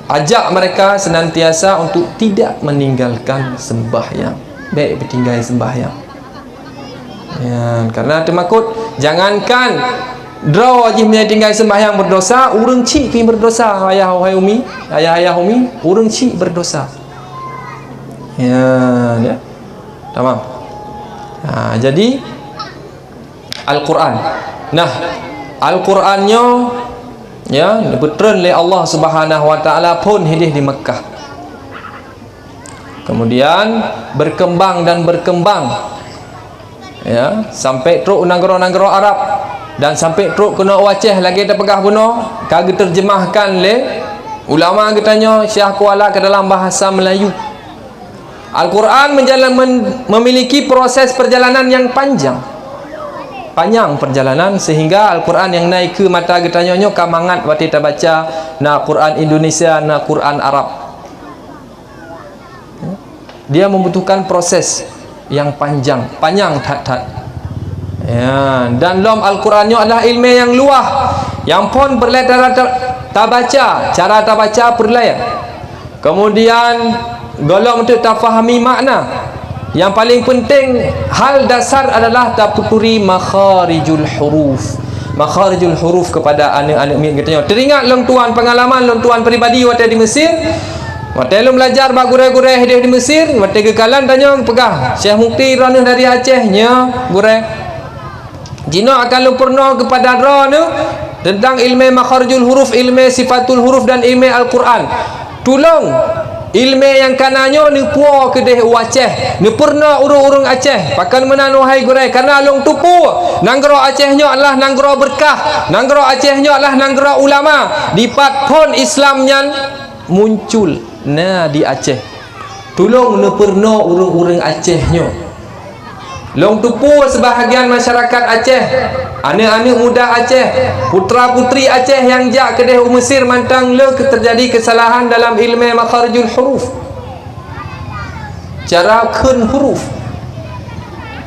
Ajak mereka senantiasa untuk tidak meninggalkan sembahyang. Baik bertinggal sembahyang. Ya, karena termakut jangankan draw aja punya tinggal sembahyang berdosa, urang cik pi berdosa. Ayah umi, urang cik berdosa. Ya. Tamam. Jadi Al-Quran. Nah, Al-Qurannya ya dibetren oleh Allah Subhanahu wa taala pun hidup di Mekah. Kemudian berkembang ya sampai teruk negara-negara Arab. Dan sampai teruk kena wacah lagi terpegah bunuh kagak terjemahkan le Ulama katanya Syekh Kuala ke dalam bahasa Melayu, Al-Quran memiliki proses perjalanan yang panjang perjalanan, sehingga Al-Quran yang naik ke mata katanya kamangat waktu kita baca na Quran Indonesia, na Quran Arab. Dia membutuhkan proses yang panjang tat-tat. Ya, dan lom Al-Qurannya adalah ilmu yang luah, yang pun perlu tabaca, cara tabaca perlu. Kemudian golong untuk tafahami makna. Yang paling penting hal dasar adalah taputuri makharijul huruf. Makharijul huruf kepada anak-anak min katanya. Teringat long tuan pengalaman long tuan peribadi waktu di Mesir. Waktu lu belajar bab gureh-gureh di Mesir, waktu kekalan tanya pegah Syekh Mukti ranah dari Acehnya gureh. Jino akan lu pernah kepada rana tentang ilmu makharijul huruf, ilmu sifatul huruf dan ilmu Al-Quran. Tolong ilmu yang kanannya ni puas ke deh Aceh, ni pernah urung-urung Aceh pakan menan wahai gurai, karena long tupu nanggro Acehnya adalah nanggro berkah, nanggro Acehnya adalah nanggro ulama, dipat pun Islamnya muncul nah di Aceh. Tolong ni pernah urung-urung Acehnya. Long tupu sebahagian masyarakat Aceh, anak-anak muda Aceh, putra-putri Aceh yang jak kedai Mesir mantang le terjadi kesalahan dalam ilmu makharijul huruf, cara kun huruf.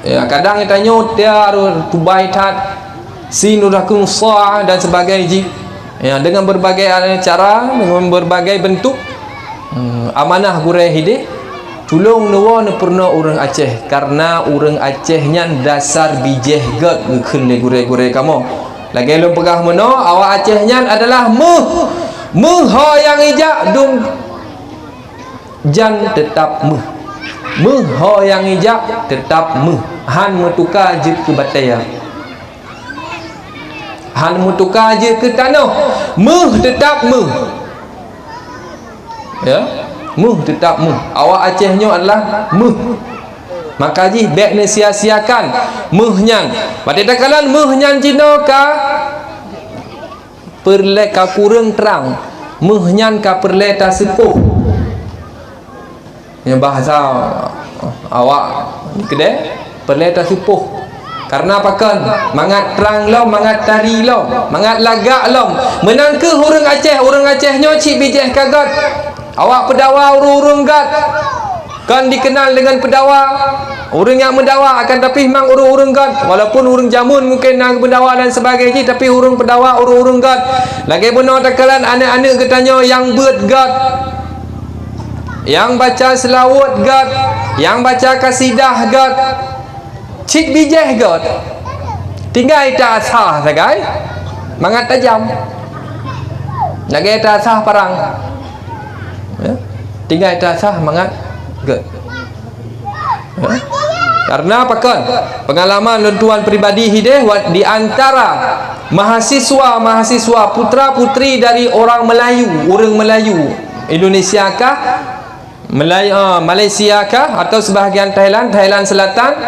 Ya, kadang kita tanya dia tubai tat sin urakun sa dan sebagainya. Ya, dengan berbagai cara, dengan berbagai bentuk amanah gureh hidih. Tolong nuwa ne pernah orang Aceh, karena orang Acehnya dasar bijeh gad ngekun le gure-gure kamu. Lagi lu pegah meno awak Acehnya adalah ha yang ijak dum jan tetap ha yang ijak tetap han mutuka je ke bataya, han mutuka je ke tanah, tetap ya. Tetap awak Acehnya adalah maka ji baik ni sia-siakan nyan pada takalan nyan Cina ka perle ka kurang terang, nyan ka perle ta sepuh. Yang bahasa awak kedai perle ta sepuh, karena pakan mangat terang lom, mangat tari lom, mangat lagak lom, menang ke orang Aceh, orang Acehnya cik bijeh kagat. Awak pedawa urung-urung gad kan dikenal dengan pedawa, orang yang mendawa akan tapi memang urung-urung gad, walaupun urung jamun mungkin nak pendawa dan sebagainya, tapi urung pedawa urung-urung gad. Lagi benar takalan anak-anak katanya yang buat gad, yang baca selawat gad, yang baca kasidah gad, cik bijeh gad, tinggal ita asah sagai mangat tajam lagi ita asah parang. Ya, tinggal kita sah mangat good. Ya. Karena apa kan pengalaman tuan peribadi hideh di antara mahasiswa putra-putri dari orang Melayu Indonesia kah, Malaysia kah, atau sebahagian Thailand Selatan,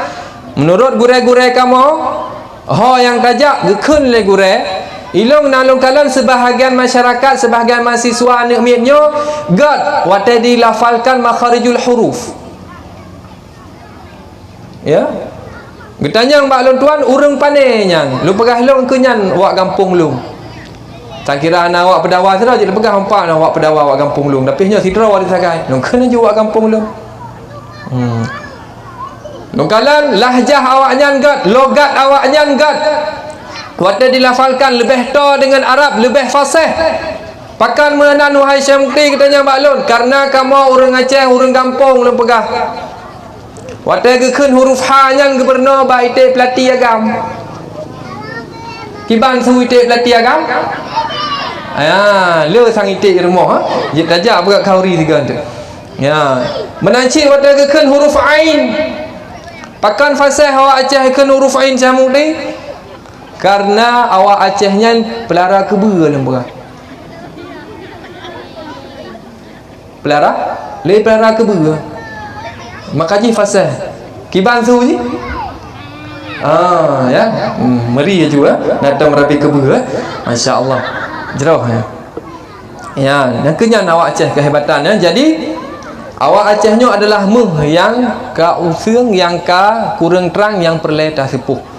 menurut gure-gure kamu yang tajak gekun le gure ilong nalung kalan sebahagian masyarakat, sebahagian mahasiswa anak mietnya gad waktu dilafalkan makharijul huruf. Ya, getanya mbak lon tuan urang panenyan lu pegah long kenyan wak kampung lu, tak kira anak awak pedawa saja je pegah hampa nak awak pedawa wak kampung lu, tapi nya sidra wak disakai long kena je wak kampung lu. Long kalan lahjah awaknya gad, logat awaknya gad waktu dilafalkan lebih to dengan Arab, lebih fasih. Pakan menan wahai Syekh Mukti katanya Mbak Lun, karena kamu orang Aceh, orang kampung lu pegah. Waktu gekun huruf ha nyan gubernur ba ite pelati agam. Kiban su ite pelati agam. Le sang ite rumah ha. Je tajak berat kauri tiga tu. Ya, menanci waktu gekun huruf ain. Pakan fasih awak Aceh gekun huruf ain Syekh Mukti. Karena awak Acehnya pelara keba lembah. Pelara keba. Maka ji fasih. Kiban su ji. Ya. Meri juga datang merapi keba. Masya-Allah. Jerah ya. Ya, yang kenyan awak Aceh kehebatan ya. Jadi awak Acehnyo adalah yang ka usung, yang ka kurang terang, yang perle dah sepuh.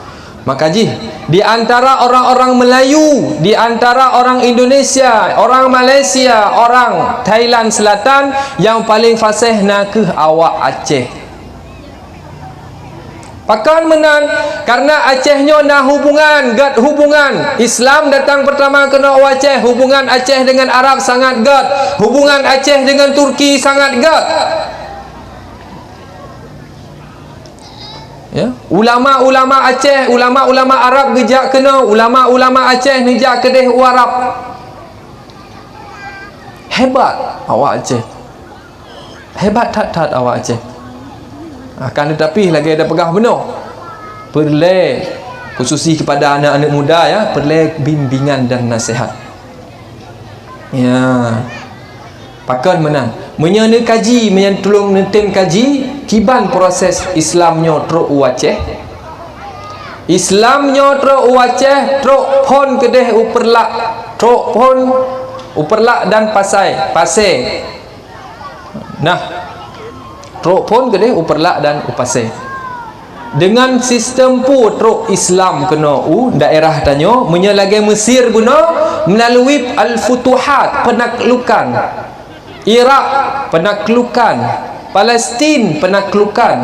Maka ji, di antara orang-orang Melayu, di antara orang Indonesia, orang Malaysia, orang Thailand Selatan, yang paling fasih nak ke awak Aceh. Pakan menan karena Acehnyo nak hubungan, gat hubungan. Islam datang pertama kena Aceh, hubungan Aceh dengan Arab sangat gat, hubungan Aceh dengan Turki sangat gat. Ya, ulama-ulama Aceh, ulama-ulama Arab gejak kena, ulama-ulama Aceh nejak kedeh Arab. Hebat awak Aceh. Hebat tat-tat awak Aceh. Akan tetapi lagi ada pegah benar. Perlu khususi kepada anak-anak muda ya, perlu bimbingan dan nasihat. Ya. Pakan menang. Menyana kaji, menyantulung netem kaji, kiban proses Islamnya truk Aceh. Islamnya truk Aceh, truk pon kedeh uperlak, truk pon uperlak dan pasai. Nah, truk pun kedeh uperlak dan upase. Dengan sistem pu truk Islam kena daerah tanyo menyalagi Mesir guna melalui al-futuhat, penaklukan. Iraq penaklukan, Palestin penaklukan.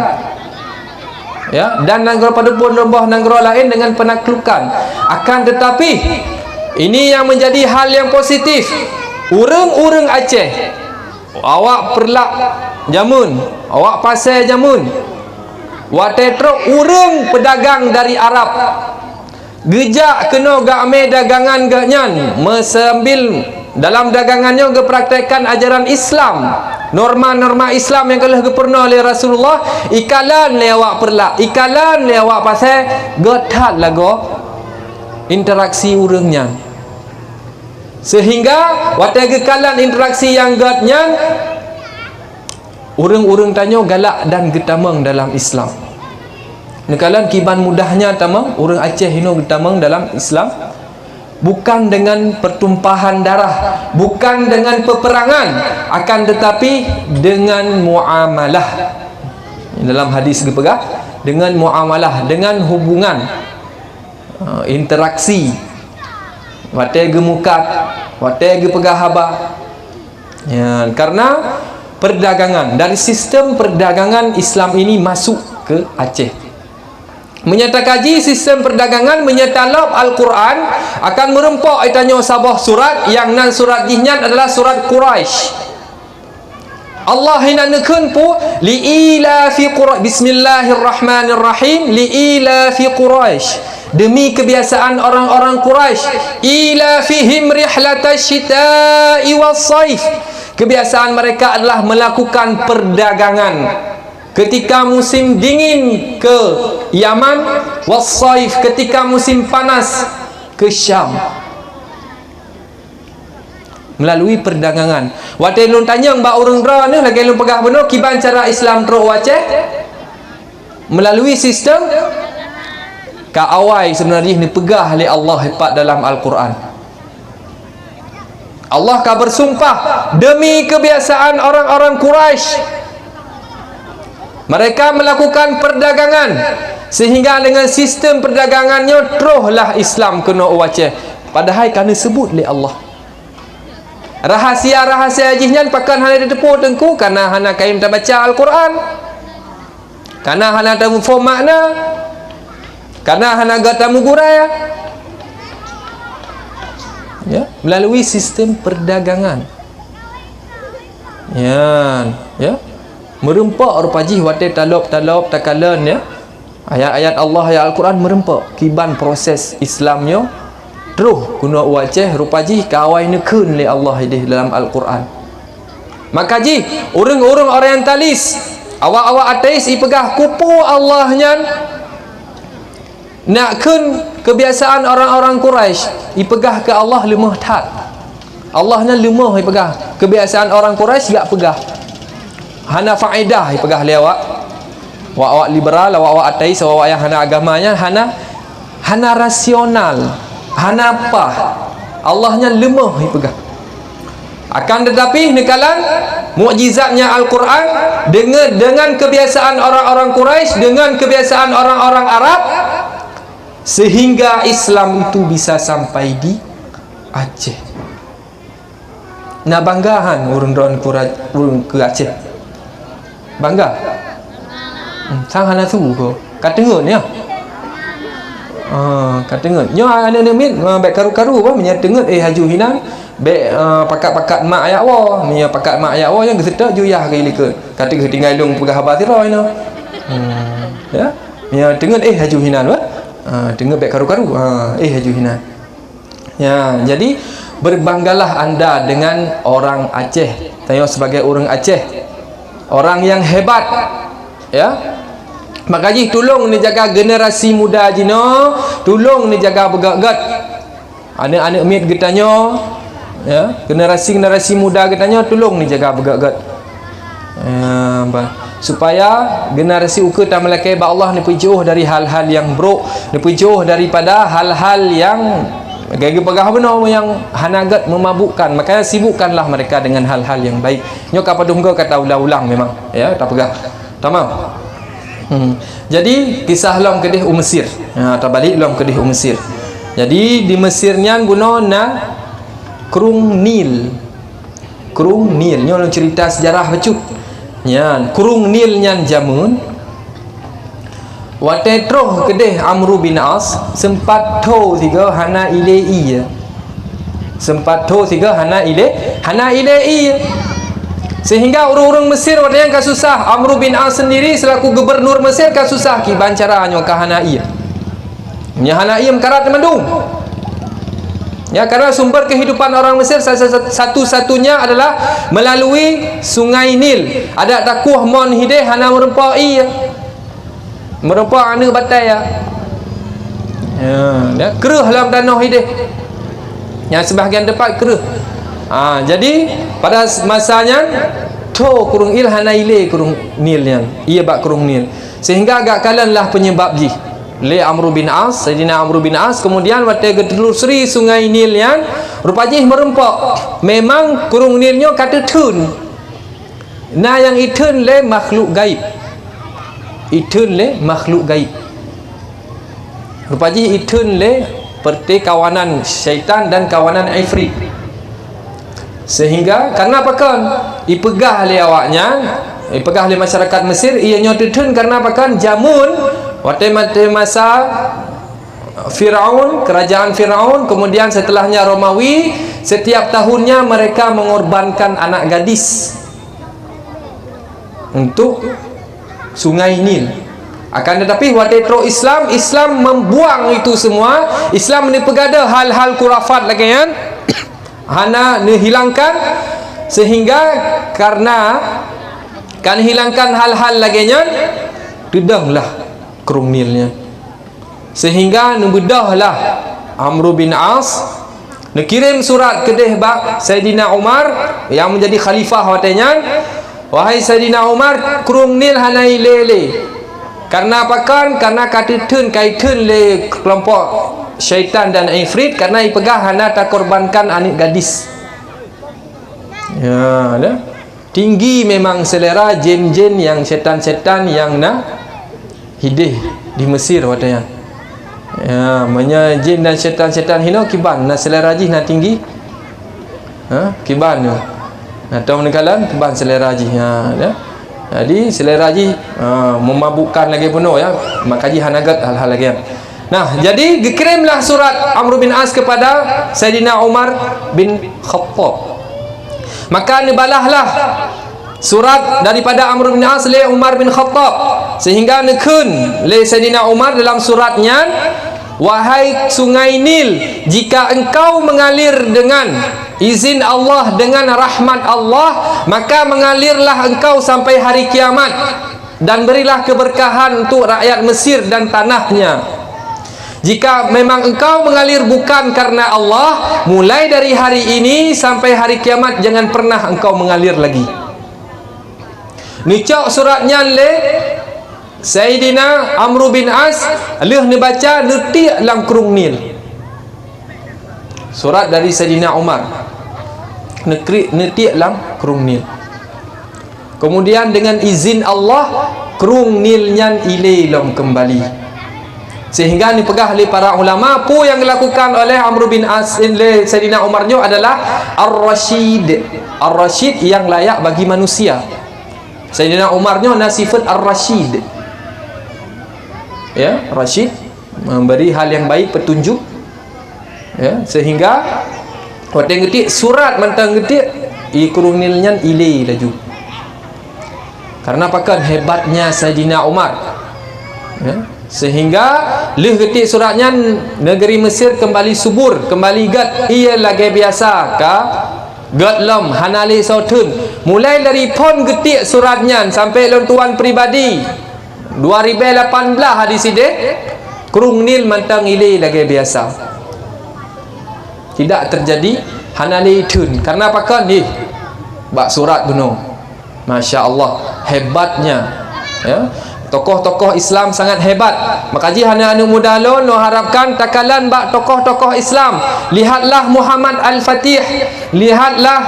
Ya, dan negara pada pun negara lain dengan penaklukan. Akan tetapi ini yang menjadi hal yang positif. Urang-urang Aceh, awak perlak jamun, awak pasai jamun, watetro urang pedagang dari Arab gejak kena gakme dagangan gaknyan mesambil dalam dagangannya gepraktekkan ajaran Islam, norma-norma Islam yang telah gepernah oleh Rasulullah. Ikalan le awak perlak, ikalan le awak pasai getat lago interaksi urangnya, sehingga watai gekalan interaksi yang gatnya urang-urang tanyo galak dan getamang dalam Islam. Nekalan kiban mudahnya tamang urang Aceh hino getamang dalam Islam, bukan dengan pertumpahan darah, bukan dengan peperangan, akan tetapi dengan muamalah. Dalam hadis gepegah, dengan muamalah, dengan hubungan, interaksi. Watai gemukat, watai gepegah haba. Ya, karena perdagangan, dari sistem perdagangan Islam ini masuk ke Aceh. Menyata kaji sistem perdagangan, menyata lab Al-Quran akan merempok itanyo sabah surat yang nan surat dihnya adalah surat Quraisy. Allah hinankeun pu liila fi Quraisy, bismillahirrahmanirrahim, liila fi Quraisy, demi kebiasaan orang-orang Quraisy, ila fihim rihlatash syita'i was-saif. Kebiasaan mereka adalah melakukan perdagangan ketika musim dingin ke Yaman, was-saif ketika musim panas ke Syam. Melalui perdagangan. Waktu lu tanya mbak urang dra ni lagi lu pegah benar kiban cara Islam teruk Aceh melalui sistem ka awai sebenarnya ni pegah oleh Allah hebat dalam Al-Quran. Allah ka bersumpah demi kebiasaan orang-orang Quraisy, mereka melakukan perdagangan sehingga dengan sistem perdagangannya teruhlah Islam kena Aceh. Padahal kerana sebut oleh Allah rahasia-rahasia ajihnya pakan hana ditepuk tengku karena hana kaim tak baca Al-Quran, karena hana tamu faham makna, karena hana gatamu guraya. Ya, melalui sistem perdagangan. Ya, merempak rupaji watai talop takalan ya. Ayat-ayat Allah, ayat Al-Quran merempak kiban proses Islamnya terus guna Aceh rupaji kawai nekun oleh Allah di dalam Al-Quran. Maka ji urang-urang orientalis, awak-awak ateis ipegah kupu Allahnya nak kun kebiasaan orang-orang Quraisy ipegah ke Allah lemah tat. Allahnya lemah ipegah. Kebiasaan orang Quraisy gak pegah. Hana faedah ipegah le awak. Awak liberal, awak ateis, awak yang hana agamanya, hana rasional, hana apa. Allahnya lemah ipegah. Akan tetapi nekalan mukjizatnya Al-Quran dengan kebiasaan orang-orang Quraisy, dengan kebiasaan orang-orang Arab, sehingga Islam itu bisa sampai di Aceh. Nak banggahan orang ke Aceh. Bangga. Sang hana su ko. Kata ngut ni ah. Kata ngut. Nyo anak mit baik karu-karu apa menyata ngut haju hinan. Baik pakat-pakat mak ayat wa, nya pakat mak ayat wa yang kesedak juyah ke ilika. Kata ke tinggal long pegah habar tira ino. Ya. Nya dengar haju hinan wa. Dengar baik karu-karu. Haju hinan. Ya, jadi berbanggalah anda dengan orang Aceh. Tanya sebagai orang Aceh, orang yang hebat. Ya. Makanya tolong ni jaga generasi muda jino, tolong ni jaga begat-gat. Anak-anak mit getanyo, ya, generasi muda katanya tolong ni jaga begat-gat, supaya generasi uka tak melakai ba Allah ni jauh dari hal-hal yang buruk, ni jauh daripada hal-hal yang gaya pegah benar yang hanagat memabukkan. Makanya sibukkanlah mereka dengan hal-hal yang baik. Nyok apa dungga kata ulang-ulang memang, ya, tak pegah. Tamam. Jadi kisah long kedih Mesir. Tak balik long kedih Mesir. Jadi di Mesirnya guna na Kurung Nil. Kurung Nil nyo cerita sejarah becut. Nyan Kurung Nil nyan jamun wate troh kedeh Amr bin As sempat tho tiga hana ilei. Sempat tho tiga hana ilei. Sehingga orang-orang Mesir wate yang kasusah Amr bin As sendiri selaku gubernur Mesir kasusah ki bancara nyo ka hana iya. Nya hana iya mekarat mendung. Ya, karena sumber kehidupan orang Mesir satu-satunya adalah melalui Sungai Nil. Ada takuh mon hideh hana merempai ya. Merempai anu batai ya. Ya, keruh dalam tanah hideh. Yang sebahagian depan keruh. Jadi pada masanya kurung il hana ile kurung Nil yang. Ia bak kurung Nil. Sehingga agak kalanlah penyebab ji. Le Amr bin As, Sayyidina Amr bin As kemudian waktu telusuri Sungai Nil yang rupanya merempak. Memang kurung Nilnya kata tun. Nah yang itun le makhluk gaib. Itun le makhluk gaib. Rupanya itun le perti kawanan syaitan dan kawanan ifrit. Sehingga karena apa kan? Ipegah le awaknya, ipegah le masyarakat Mesir ianya tutun karena apa kan? Jamun waktu masa Firaun, kerajaan Firaun, kemudian setelahnya Romawi, setiap tahunnya mereka mengorbankan anak gadis untuk Sungai Nil. Akan tetapi waktu Islam membuang itu semua. Islam ni pegada hal-hal kurafat lagi kan. Hana dihilangkan, sehingga karena kan hilangkan hal-hal laginya tudanglah Kurung Nilnya, sehingga nubedahlah Amr bin As kirim surat kedeh bak Sayyidina Umar yang menjadi khalifah watanya. Wahai Sayyidina Umar, Kurung Nil hanai lele. Karena apa kan? Karena kaitun le kelompok syaitan dan ifrit, karena ipegah hana tak korbankan anak gadis. Ya, ada. Tinggi memang selera jin-jin yang setan-setan yang nak hidih di Mesir watanya. Ya, manya jin dan setan-setan hino kiban na selera jih na tinggi. Kiban no. Nah, tahu nekalan kiban selera jih. Ya. Jadi selera ji memabukkan lagi penuh ya, maka ji hanagat hal-hal lagi. Nah, jadi dikirimlah surat Amr bin As kepada Sayyidina Umar bin Khattab. Maka nibalahlah surat daripada Amr bin As le Umar bin Khattab, sehingga nekun le Sayyidina Umar dalam suratnya, wahai Sungai Nil, jika engkau mengalir dengan izin Allah, dengan rahmat Allah, maka mengalirlah engkau sampai hari kiamat, dan berilah keberkahan untuk rakyat Mesir dan tanahnya. Jika memang engkau mengalir bukan karena Allah, mulai dari hari ini sampai hari kiamat jangan pernah engkau mengalir lagi. Nicok suratnya le Sayyidina Amr bin As leh ni baca letik dalam Kurung Nil. Surat dari Sayyidina Umar. netiak lam kerung nil. Kemudian dengan izin Allah kerung nil nyan ile long kembali. Sehingga dipegah oleh para ulama, apa yang dilakukan oleh Amr bin As oleh Sayyidina Umar nyo adalah Ar-Rasyid. Ar-Rasyid yang layak bagi manusia. Sayyidina Umar nyo nasifat Ar-Rasyid. Ya, Rasyid memberi hal yang baik, petunjuk. Ya, sehingga waktu ngetik surat mantang ngetik kurung nil nyan ile laju. Karena pakan hebatnya Sayyidina Umar, ya, sehingga leh ketik suratnya negeri Mesir kembali subur, kembali gat ia lagi biasa ka gat lom hanali sautun. Mulai dari pon ketik suratnya sampai lontuan pribadi 2018 hadis ide kurung nil mantang ile lagi biasa, tidak terjadi hanali tun. Karena pakan ni bak surat bunuh. Masya Allah, hebatnya, ya. Tokoh-tokoh Islam sangat hebat. Makaji hana-hana muda lo harapkan takalan bak tokoh-tokoh Islam. Lihatlah Muhammad Al-Fatih, lihatlah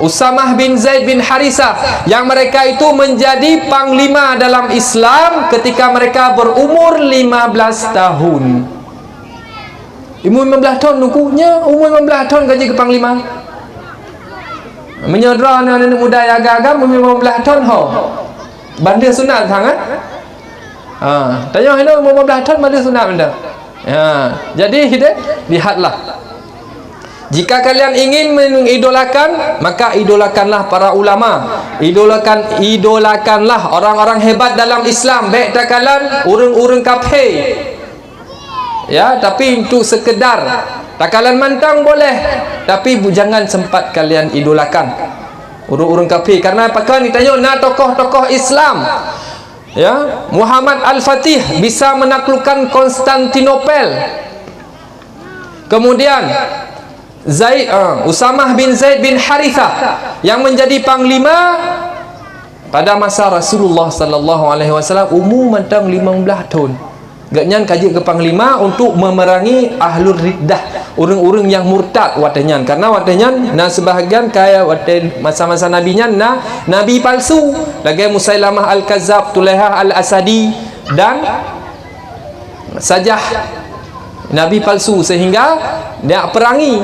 Usamah bin Zaid bin Harisah, yang mereka itu menjadi panglima dalam Islam ketika mereka berumur 15 tahun. Umur 15 tahun nukunya, umur 15 tahun gaji ke panglima. Menyodra anak-anak muda yang agak-agak umur 15 tahun ho. Bandar sunat sangat. Tanya hendak umur 15 tahun bandar sunat benda. Jadi kita lihatlah. Jika kalian ingin mengidolakan, maka idolakanlah para ulama. Idolakanlah orang-orang hebat dalam Islam. Baik takalan urang-urang kafir. Ya, tapi untuk sekedar takalan mantang boleh, tapi jangan sempat kalian idolakan urang-urang kafir. Karena apakah ditanya na tokoh-tokoh Islam, ya, Muhammad Al-Fatih bisa menaklukkan Konstantinopel. Kemudian Usamah bin Zaid bin Harithah yang menjadi panglima pada masa Rasulullah sallallahu alaihi wasallam umur mantang 15 tahun. Gaknyan kaji ke panglima untuk memerangi ahlul riddah, orang-orang yang murtad watanyan. Karena watanyan na sebahagian kaya watan masa-masa nabinya na nabi palsu. Lagi Musailamah Al-Kazzab, Tulaiha Al-Asadi dan Sajah, nabi palsu, sehingga dia perangi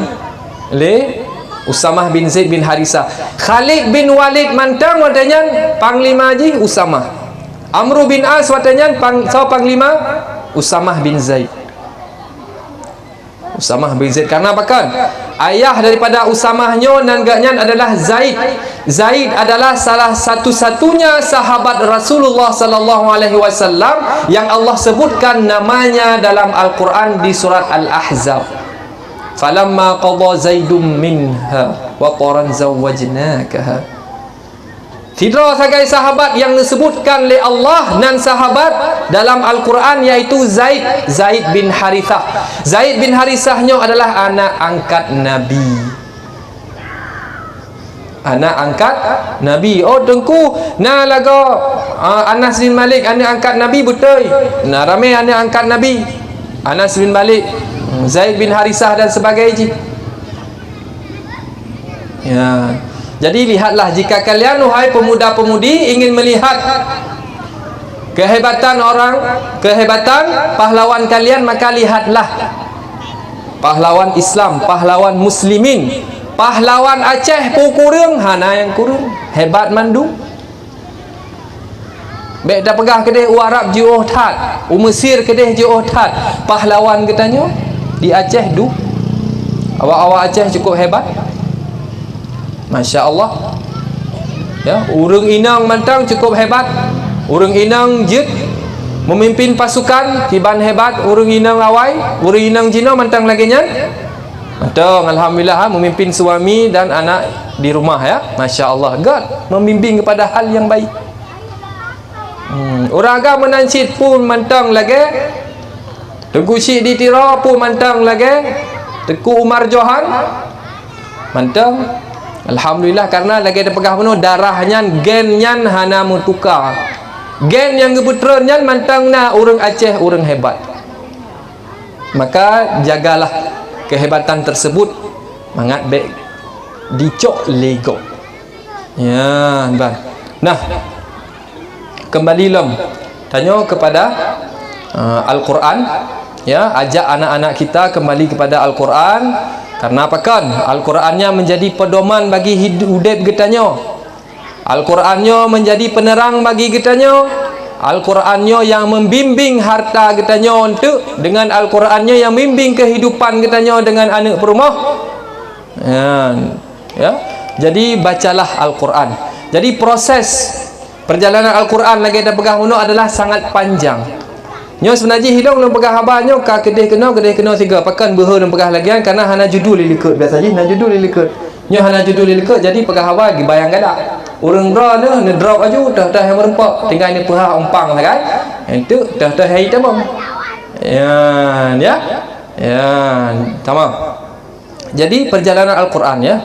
oleh Usamah bin Zaid bin Harisah. Khalid bin Walid mantang watanyan panglima haji Usamah. Amr bin As watanyan panglima Usamah bin Zaid. Usamah bin Zaid karena apakah? Ayah daripada Usamahnya nangganya adalah Zaid. Zaid adalah salah satu-satunya sahabat Rasulullah sallallahu alaihi wasallam yang Allah sebutkan namanya dalam Al-Quran di surat Al-Ahzab. Falamma qadha Zaidum minha wa qaran zawwajnakaha. Tidak sebagai sahabat yang disebutkan oleh Allah dan sahabat dalam Al-Quran, yaitu Zaid bin Harithah. Zaid bin Harithahnya adalah anak angkat Nabi. Anak angkat Nabi. Oh tengku nah lagu Anas bin Malik anak angkat Nabi betul. Nah ramai anak angkat Nabi. Anas bin Malik, Zaid bin Harithah dan sebagainya. Ya. Jadi lihatlah, jika kalian wahai pemuda-pemudi ingin melihat kehebatan pahlawan kalian, maka lihatlah pahlawan Islam, pahlawan muslimin. Pahlawan Aceh pu kurang, hana yang kurang hebat mandu. Baik dah pegah kedai Arab jiuh tat, Mesir kedai jiuh tat. Pahlawan katanya di Aceh du. Awak-awak Aceh cukup hebat. Masya Allah, ya, urang inang mantang cukup hebat. Urang inang jid memimpin pasukan kiban hebat. Urang inang awai, urang inang jino mantang lagi nyan mantang, alhamdulillah, memimpin suami dan anak di rumah, ya. Masya Allah, God membimbing kepada hal yang baik. Orang agak menancit pun mantang lagi. Tengku Syed di Tira pun mantang lagi. Tengku Umar Johan mantang. Alhamdulillah, karena lagi ada pegah penuh darahnya, gennya hana mutukar. Gen yang kebetulannya mantang na orang Aceh, orang hebat. Maka jagalah kehebatan tersebut, mangat baik. dicok lego. Ya, bang. Nah, kembali lom tanya kepada Al-Quran, ya, ajak anak-anak kita kembali kepada Al-Quran. Karena apa kan? Al-Qurannya menjadi pedoman bagi hidup getanyo. Al-Qurannya menjadi penerang bagi getanyo. Al-Qurannya yang membimbing harta getanyo untuk dengan Al-Qurannya yang membimbing kehidupan getanyo dengan anak perumah. Ya. Jadi bacalah Al-Quran. Jadi proses perjalanan Al-Quran lagi ada pegah uno adalah sangat panjang. Nyo sebenarnya hidung dalam pegah habanyo ka kedih kena tiga pakan beha dalam pegah lagian karena hana judul likut biasa je hana judul likut. Nyo hana judul likut jadi pegah haban gi bayang gadak. Urang draw ne drop aju dah yang merempak tinggal ni pegah umpang kan. Itu dah hai tamam. Ya. Tamam. Jadi perjalanan Al-Quran ya.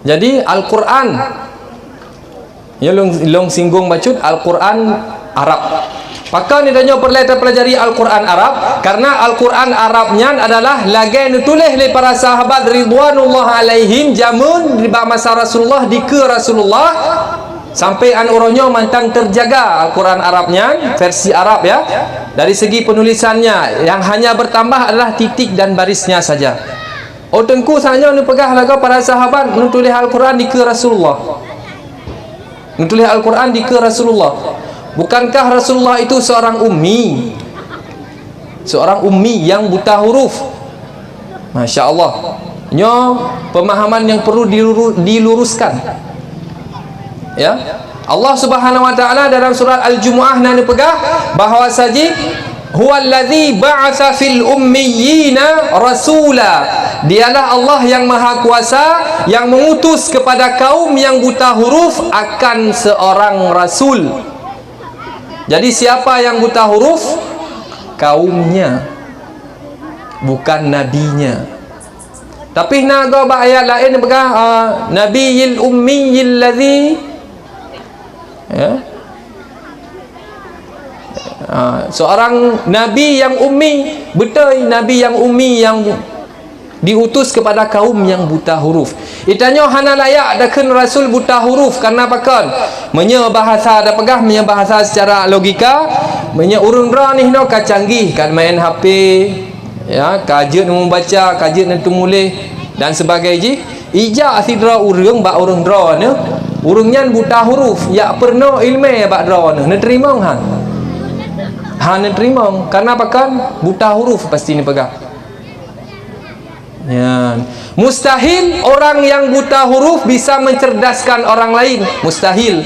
Jadi Al-Quran ya long singgung bacut Al-Quran Arab. Maka ni tanya pelajari Al-Quran Arab karena Al-Quran Arabnya adalah lagi ditulis oleh para sahabat ridwanullah alaihim jamun di masa Rasulullah di ke Rasulullah sampai orangnya mantang terjaga Al-Quran Arabnya versi Arab ya. Dari segi penulisannya yang hanya bertambah adalah titik dan barisnya saja. Tengku saja nu pegah laga para sahabat menulis Al-Quran di ke Rasulullah. Menulis Al-Quran di ke Rasulullah. Bukankah Rasulullah itu seorang ummi? Seorang ummi yang buta huruf. Masya Allah. Nyo pemahaman yang perlu diluruskan. Ya. Allah Subhanahu wa taala dalam surat Al-Jumuah nanti pegah bahawa saji huwallazi ba'atsa fil ummiyina rasula. Dialah Allah yang maha kuasa yang mengutus kepada kaum yang buta huruf akan seorang rasul. Jadi siapa yang buta huruf? Kaumnya, bukan nabinya. Tapi naga ayat lain begah nabiyil ummiyil ladzi ya. Seorang nabi yang ummi, betul nabi yang ummi yang diutus kepada kaum yang buta huruf. Itanya hana layak adakan rasul buta huruf karena apa kan? Menya bahasa ada pegah, menya bahasa secara logika, menya urang dra ni no ka canggih kan main HP, ya, kajian membaca, kajian tulis dan sebagainya. Ija asidra urang ba urang dra ne, urangnya buta huruf, ya perno ilmu ba dra ne terima han. Han terima karena apa kan? Buta huruf pasti ni pegah. Ya. Mustahil orang yang buta huruf bisa mencerdaskan orang lain. Mustahil.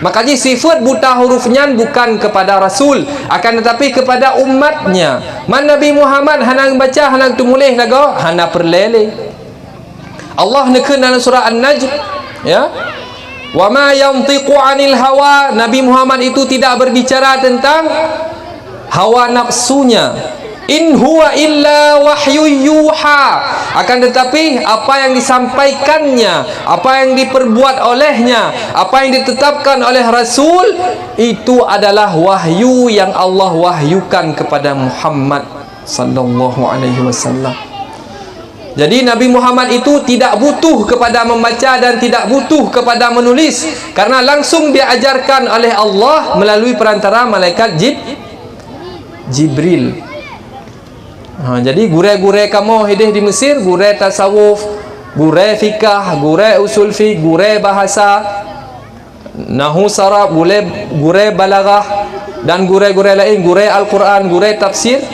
Makanya sifat buta hurufnya bukan kepada Rasul, akan tetapi kepada umatnya. Man Nabi Muhammad hanang baca, hanang tumulih laga, hana perlele. Allah neken dalam surah An-Najm, ya. Wa ma yantiqu 'anil hawa. Nabi Muhammad itu tidak berbicara tentang hawa nafsunya. In huwa illa wahyu yuha. Akan tetapi apa yang disampaikannya, apa yang diperbuat olehnya, apa yang ditetapkan oleh Rasul itu adalah wahyu yang Allah wahyukan kepada Muhammad sallallahu alaihi wasallam. Jadi Nabi Muhammad itu tidak butuh kepada membaca dan tidak butuh kepada menulis karena langsung diajarkan oleh Allah melalui perantara malaikat Jibril. Jadi gure-gure kamu hidup di Mesir, gure tasawuf, gure fikah, gure usul fiqh, gure bahasa, nahu sarab, gure balaghah dan gure-gure lain, gure Al-Quran, gure tafsir.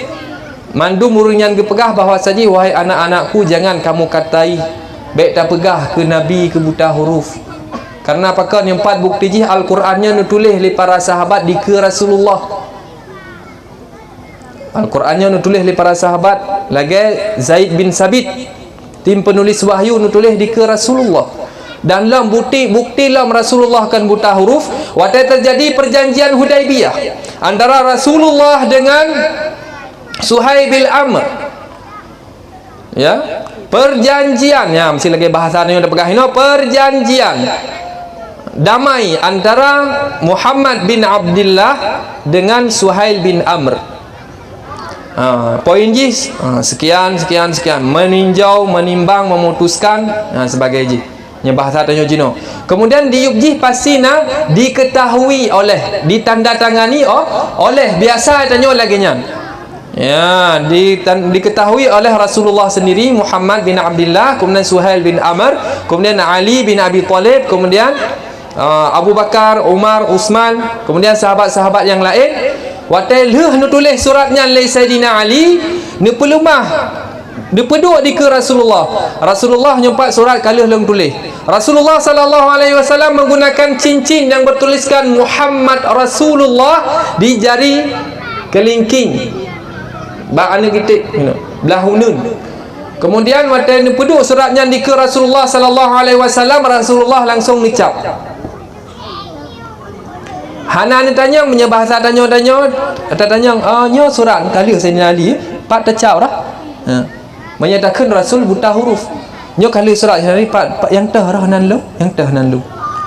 Mandu murunyan gepegah bahawa saja wahai anak-anakku jangan kamu katai baik tak pegah ke Nabi ke buta huruf. Karena apakah yang empat bukti jih Al-Qurannya nutulis oleh para sahabat di ke Rasulullah. Al-Qurannya nutulis oleh para sahabat lagi Zaid bin Sabit tim penulis wahyu nutulis di ke Rasulullah. Dan dalam bukti dalam Rasulullah kan buta huruf waktu terjadi perjanjian Hudaibiyah antara Rasulullah dengan Suhaib bin Amr, ya, perjanjian ya mesti lagi bahasanya udah pegang ini perjanjian damai antara Muhammad bin Abdullah dengan Suhail bin Amr. Poin ji sekian, meninjau, menimbang, memutuskan sebagai ji. Nya bahasa tanya jino. Kemudian diubjih pasti nak diketahui oleh, ditandatangani oleh, biasa tanya lagi nya. Ya, diketahui oleh Rasulullah sendiri, Muhammad bin Abdullah, kemudian Suhail bin Amr, kemudian Ali bin Abi Talib, kemudian Abu Bakar, Umar, Uthman, kemudian sahabat-sahabat yang lain. Watai nu tulis suratnya li Sayyidina Ali, nu pelumah dipeduk di ke Rasulullah. Rasulullah nyempat surat kalih long tulis. Rasulullah sallallahu alaihi wasallam menggunakan cincin yang bertuliskan Muhammad Rasulullah di jari kelingking. Ba anu kitik belah hunun. Kemudian watai nu peduk suratnya di ke Rasulullah sallallahu alaihi wasallam, Rasulullah langsung ngecap. Hana ni tanya punya bahasa tanya nyo surat kali Sayyidina Ali pak tecau dah. Menyatakan Rasul buta huruf. Nyo kali surat Sayyidina Ali pak yang teh dah nan lu.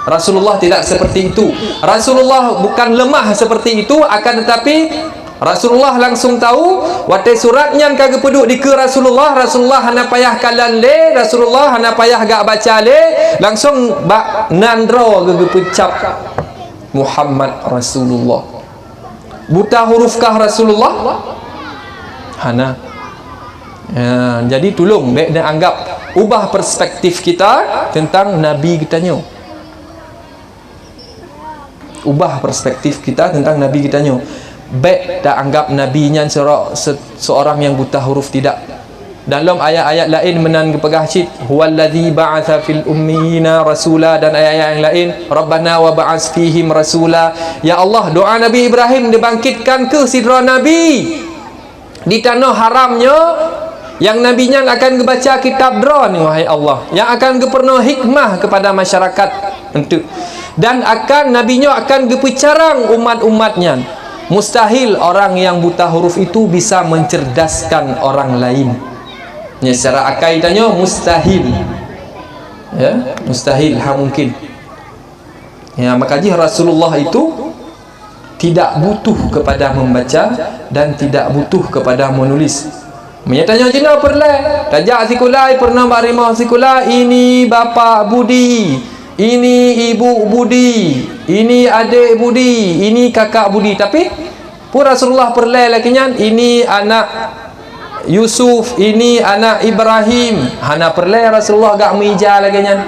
Rasulullah tidak seperti itu. Rasulullah bukan lemah seperti itu, akan tetapi Rasulullah langsung tahu watai suratnya kagak peduk di ke Rasulullah. Rasulullah hana payah kalan le, Rasulullah hana payah gak baca le, langsung bak nandro gege pecap Muhammad Rasulullah. Buta hurufkah Rasulullah? Hana. Ya, jadi tolong baik dan anggap ubah perspektif kita tentang Nabi kita nyo. Ubah perspektif kita tentang Nabi kita nyo. Baik tak anggap Nabi nya seorang yang buta huruf, tidak. Dalam ayat-ayat lain menan kepegah cit huwallazi ba'atha fil ummiyina rasula, dan ayat-ayat yang lain rabbana wa ba'ats fihim rasula. Ya Allah, doa Nabi Ibrahim dibangkitkan ke sidra Nabi di tanah haramnya, yang nabinya akan membaca kitab dron, wahai Allah, yang akan geperno hikmah kepada masyarakat untuk, dan akan nabinya akan gepecarang umat-umatnya. Mustahil orang yang buta huruf itu bisa mencerdaskan orang lain. Ya, secara akal tanya mustahil. Ya, mustahil, mungkin. Ya, makanya Rasulullah itu tidak butuh kepada membaca dan tidak butuh kepada menulis. Menyatanya jina perle, tajak sikulai pernah barimah sikulai, ini bapa budi, ini ibu budi, ini adik budi, ini kakak budi. Tapi pun Rasulullah perle lakinya, ini anak Yusuf, ini anak Ibrahim. Hana perle Rasulullah gak mija lagi nya.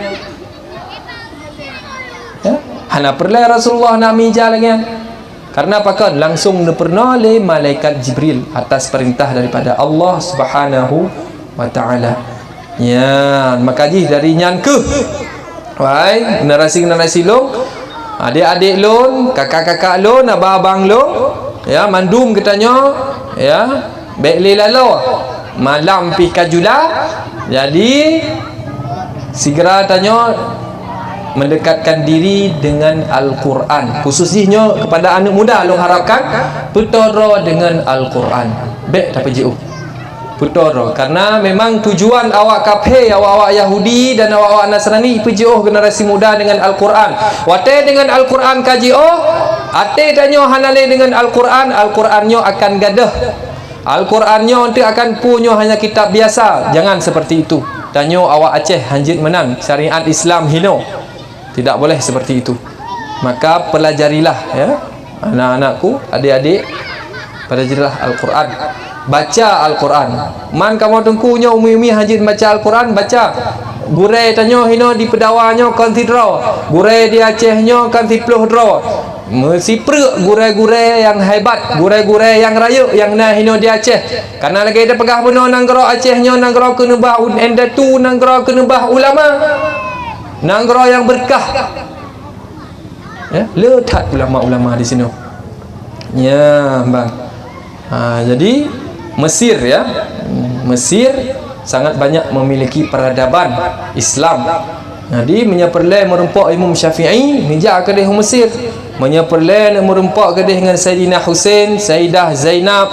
Ya? Hana perle Rasulullah nak mija lagi nya. Karena apa kan? Langsung pernah oleh malaikat Jibril atas perintah daripada Allah Subhanahu wa taala. Ya, makanya dari nyan ke wahai generasi-generasi long, adik-adik long, kakak-kakak long, abang-abang long, ya, mandum katanya, ya, baik lalo malam pi kajula. Jadi segera tanya mendekatkan diri dengan Al-Quran, khususnya kepada anak muda long harapkan putoro dengan Al-Quran. Baik tak pergi putoro, karena memang tujuan awak kafir, awak Yahudi dan awak Nasrani pergi generasi muda dengan Al-Quran. Wate dengan Al-Quran kaji ate tanya hanale dengan Al-Quran, Al-Qurannya akan gadah. Al-Qurannya nanti akan punya hanya kitab biasa. Jangan seperti itu. Tanya awak Aceh hanjit menang syariat Islam hino. Tidak boleh seperti itu. Maka pelajarilah, ya, anak-anakku, adik-adik, pelajarilah Al-Quran. Baca Al-Quran. Man kamu tengkunya umi-umi hanjit baca Al-Quran, baca. Gure tanya hino di pedawanya kan tidro. Gure di Acehnya kan tipluh dro. Mesti peruk gure-gure yang hebat, gure-gure yang raya yang nah hino di Aceh. Karena lagi ada pegah benar nanggro Acehnya, nanggro kenebah endatu, nanggro kenebah ulama, nanggro yang berkah. Ya, letak ulama-ulama di sini. Ya, bang. Jadi Mesir, ya, Mesir sangat banyak memiliki peradaban Islam. Jadi menyeperlai merempak Imam Syafi'i nijak ke dia Mesir, menyeperlai merempak ke dia dengan Sayyidina Husain, Sayyidah Zainab,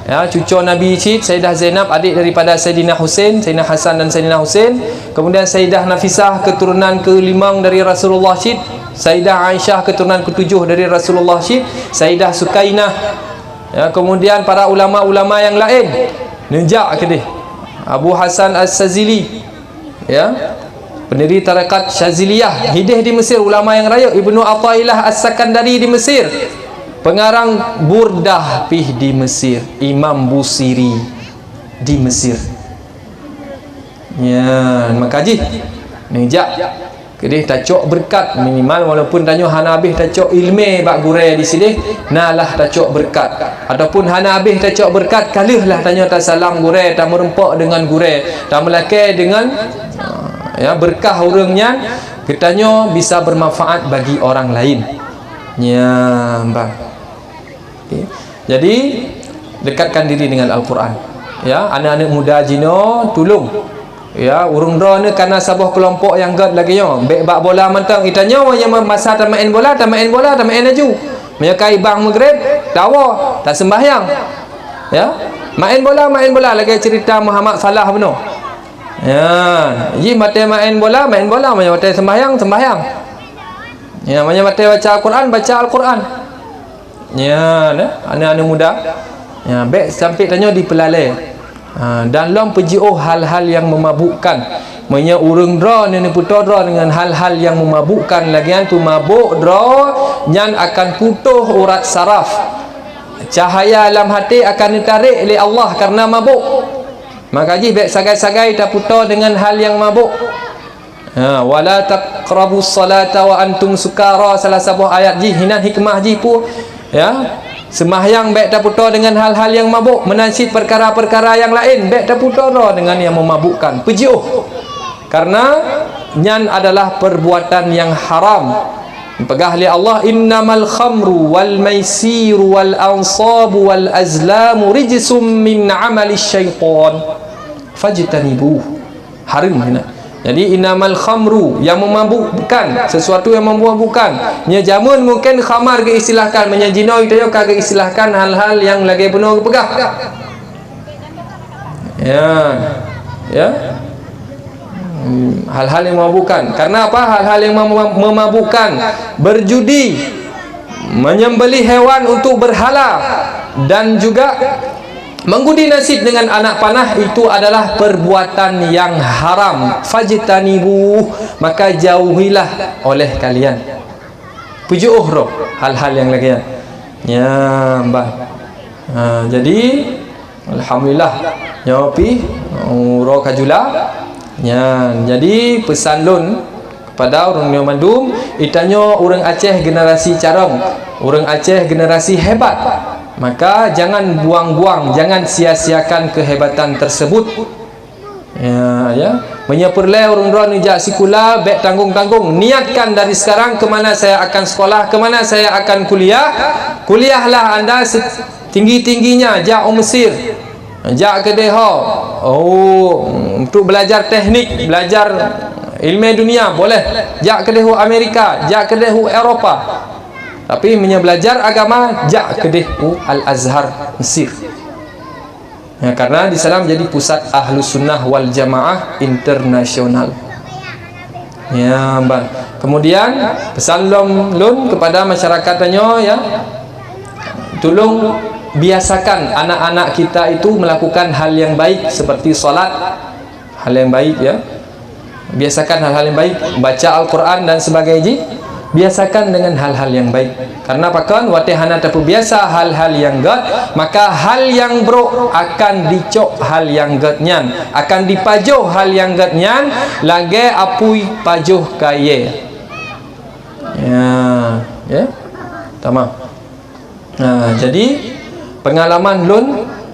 ya, cucu Nabi Cid, Sayyidah Zainab adik daripada Sayyidina Husain, Sayyidina Hasan dan Sayyidina Husain. Kemudian Sayyidah Nafisah keturunan ke-5 dari Rasulullah Cid, Sayyidah Aisyah keturunan ke-7 dari Rasulullah Cid, Sayyidah Sukainah, Ya, kemudian para ulama-ulama yang lain nejak ke dia. Abu Hasan As-Sazili, ya, pendiri tarekat Syaziliyah, hidup di Mesir, ulama yang raya. Ibnu Athaillah As-Sakandari di Mesir, pengarang Burdah Pih di Mesir. Imam Busiri di Mesir. Ya, maka haji nejak kedih tacok berkat minimal, walaupun tanyo hana habis tacok ilmu bak gure di sini, nalah tacok berkat. Ataupun hana habis tacok berkat, kalihlah tanyo tak salam gure, tak merempak dengan gure, tak melake dengan ya berkah urangnya, ketanyo bisa bermanfaat bagi orang lain. Ya, bang. Okay. Jadi dekatkan diri dengan Al-Quran. Ya, anak-anak muda jino tolong. Ya, urung draw ni karena sebuah kelompok yang gad lagi yo. Bek bak bola mentang itanya yang masa tak main bola, tak main bola, tak main laju. Menyakai bang maghrib, dawa, tak sembahyang. Ya, main bola lagi cerita Muhammad Salah benar. Ya, ji mate main bola, mate sembahyang. Ya, mate baca Al-Quran. Ya, anak-anak muda. Ya, bek sampai tanya di pelalai. Dan long pejioh hal-hal yang memabukkan. Menya urang draw ni putar draw dengan hal-hal yang memabukkan lagian tu mabuk draw nyan akan putuh urat saraf. Cahaya dalam hati akan ditarik oleh Allah karena mabuk. Maka ji baik sagai-sagai tak putar dengan hal yang mabuk. Wala taqrabus salata wa antum sukara, salah satu ayat ji hinan hikmah ji pu, ya. Sembahyang baik tak putar dengan hal-hal yang mabuk, menasib perkara-perkara yang lain baik tak putar dengan yang memabukkan. Pejiuh. Karena nyan adalah perbuatan yang haram. Pegah li Allah, innamal khamru wal maisiru wal ansabu wal azlamu rijsum min amali syaitan fajtanibuh. Haram ni. Jadi innamal khamru, yang memabukkan, sesuatu yang memabukkan. Nya jamun mungkin khamar ke istilahkan, nya jino itu yo kagak istilahkan hal-hal yang lagi penuh pegah. Ya. Hal-hal yang memabukkan. Karena apa? Hal-hal yang memabukkan. Berjudi, menyembelih hewan untuk berhala, dan juga mengundi nasib dengan anak panah, itu adalah perbuatan yang haram. Fajtanibuh, maka jauhilah oleh kalian. Pujuh roh hal-hal yang lagian. Ya, mbah. Jadi alhamdulillah nyawapi roh kajula. Ya, jadi pesan lun kepada orang Mandum, itanyo orang Aceh generasi carong, orang Aceh generasi hebat. Maka jangan buang-buang, jangan sia-siakan kehebatan tersebut. Ya. Menyeperlai orang orang nijak sikula, bek tanggung-tanggung. Niatkan dari sekarang kemana saya akan sekolah, kemana saya akan kuliah. Kuliahlah anda tinggi-tingginya, jak Mesir, jak ke Deha. Untuk belajar teknik, belajar ilmu dunia boleh. Jak ke Deha Amerika, jak ke Deha Eropah. Tapi belajar agama jak kedih Al-Azhar Mesir. Ya, karena di sana menjadi pusat Ahlus Sunnah wal Jamaah internasional. Ya, bang. Kemudian pesan lun kepada masyarakatnya, ya. Tolong biasakan anak-anak kita itu melakukan hal yang baik seperti salat, hal yang baik, ya. Biasakan hal-hal yang baik, baca Al-Quran dan sebagainya. Biasakan dengan hal-hal yang baik. Karena pakan watihana tapu biasa hal-hal yang gad, maka hal yang bro akan dicok hal yang gad nyan, akan dipajuh hal yang gad nyan, lagi apui pajuh kaye. Ya. Tamam. Jadi pengalaman lun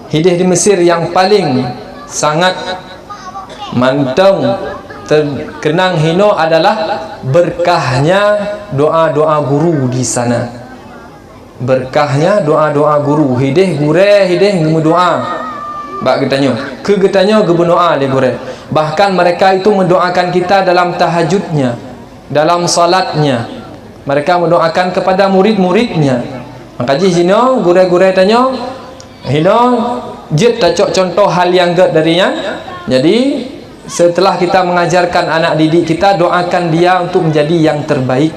hidup di Mesir yang paling sangat manteng terkenang hino adalah berkahnya doa-doa guru di sana. Berkahnya doa-doa guru. Hidih gure, hidih ngedoa. Bak getanya. Ke getanya geberdoa le gure. Bahkan mereka itu mendoakan kita dalam tahajudnya, dalam salatnya. Mereka mendoakan kepada murid-muridnya. Maka jino gure-gure tanya, hino jet tacok contoh hal yang gak darinya. Jadi setelah kita mengajarkan anak didik kita, doakan dia untuk menjadi yang terbaik.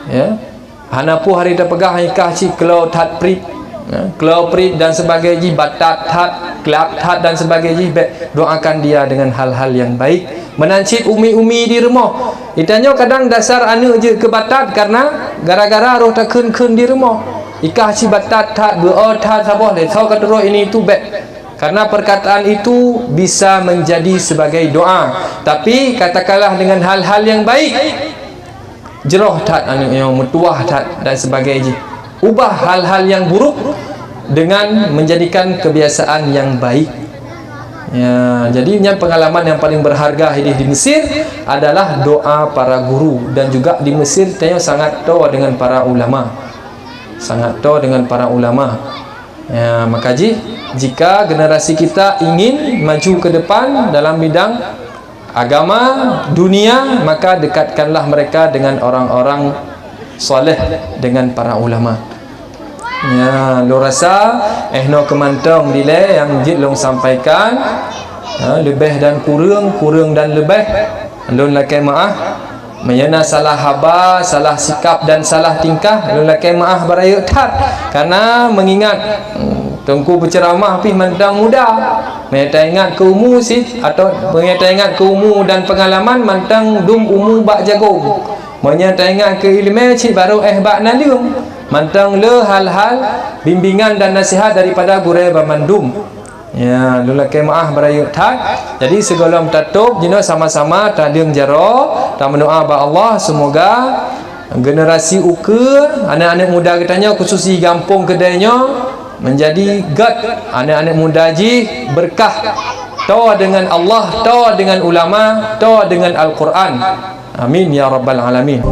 Ya. Hanapu hari dah pegah nikah cik kalau tat pri. Kloprit dan sebagainya, batat tat, kelap tat dan sebagainya, doakan dia dengan hal-hal yang baik. Menancit umi-umi di rumah. Itanya kadang dasar anak je ke batat karena gara-gara roh tak kun di rumah. Ikah si batat tat doa tat sabah le tahu kata roh ini itu baik. Karena perkataan itu bisa menjadi sebagai doa. Tapi katakanlah dengan hal-hal yang baik. Jeroh tat anak yang mutuah tat dan sebagainya. Ubah hal-hal yang buruk dengan menjadikan kebiasaan yang baik. Ya, jadinya pengalaman yang paling berharga hidup di Mesir adalah doa para guru, dan juga di Mesir tanya sangat tahu dengan para ulama. Sangat tahu dengan para ulama. Ya, maka jika generasi kita ingin maju ke depan dalam bidang agama, dunia, maka dekatkanlah mereka dengan orang-orang soleh, dengan para ulama. Ya, lo rasa no kemantong dile yang jit long sampaikan, lebih dan kurang, kurang dan lebih. Lo lakai maaf menyana salah haba, salah sikap dan salah tingkah, lo lakai maaf barayuk tat. Karena mengingat tengku berceramah pi mantang muda, menyata ingat ke umur si, atau menyata ingat ke umur dan pengalaman mantang dum umur bak jagung. Menyata ingat ke ilmu cik baru bak nalium. Mantang le hal-hal bimbingan dan nasihat daripada guru Bamandum. Ya, lulakai maaf barayut tat. Jadi segala tatup jino sama-sama taliung jaro, ta mendoa ba Allah semoga generasi ukur anak-anak muda katanya khususi kampung kedainya menjadi gad anak-anak muda ji berkah, tawa dengan Allah, tawa dengan ulama, tawa dengan Al-Quran. Amin ya rabbal alamin.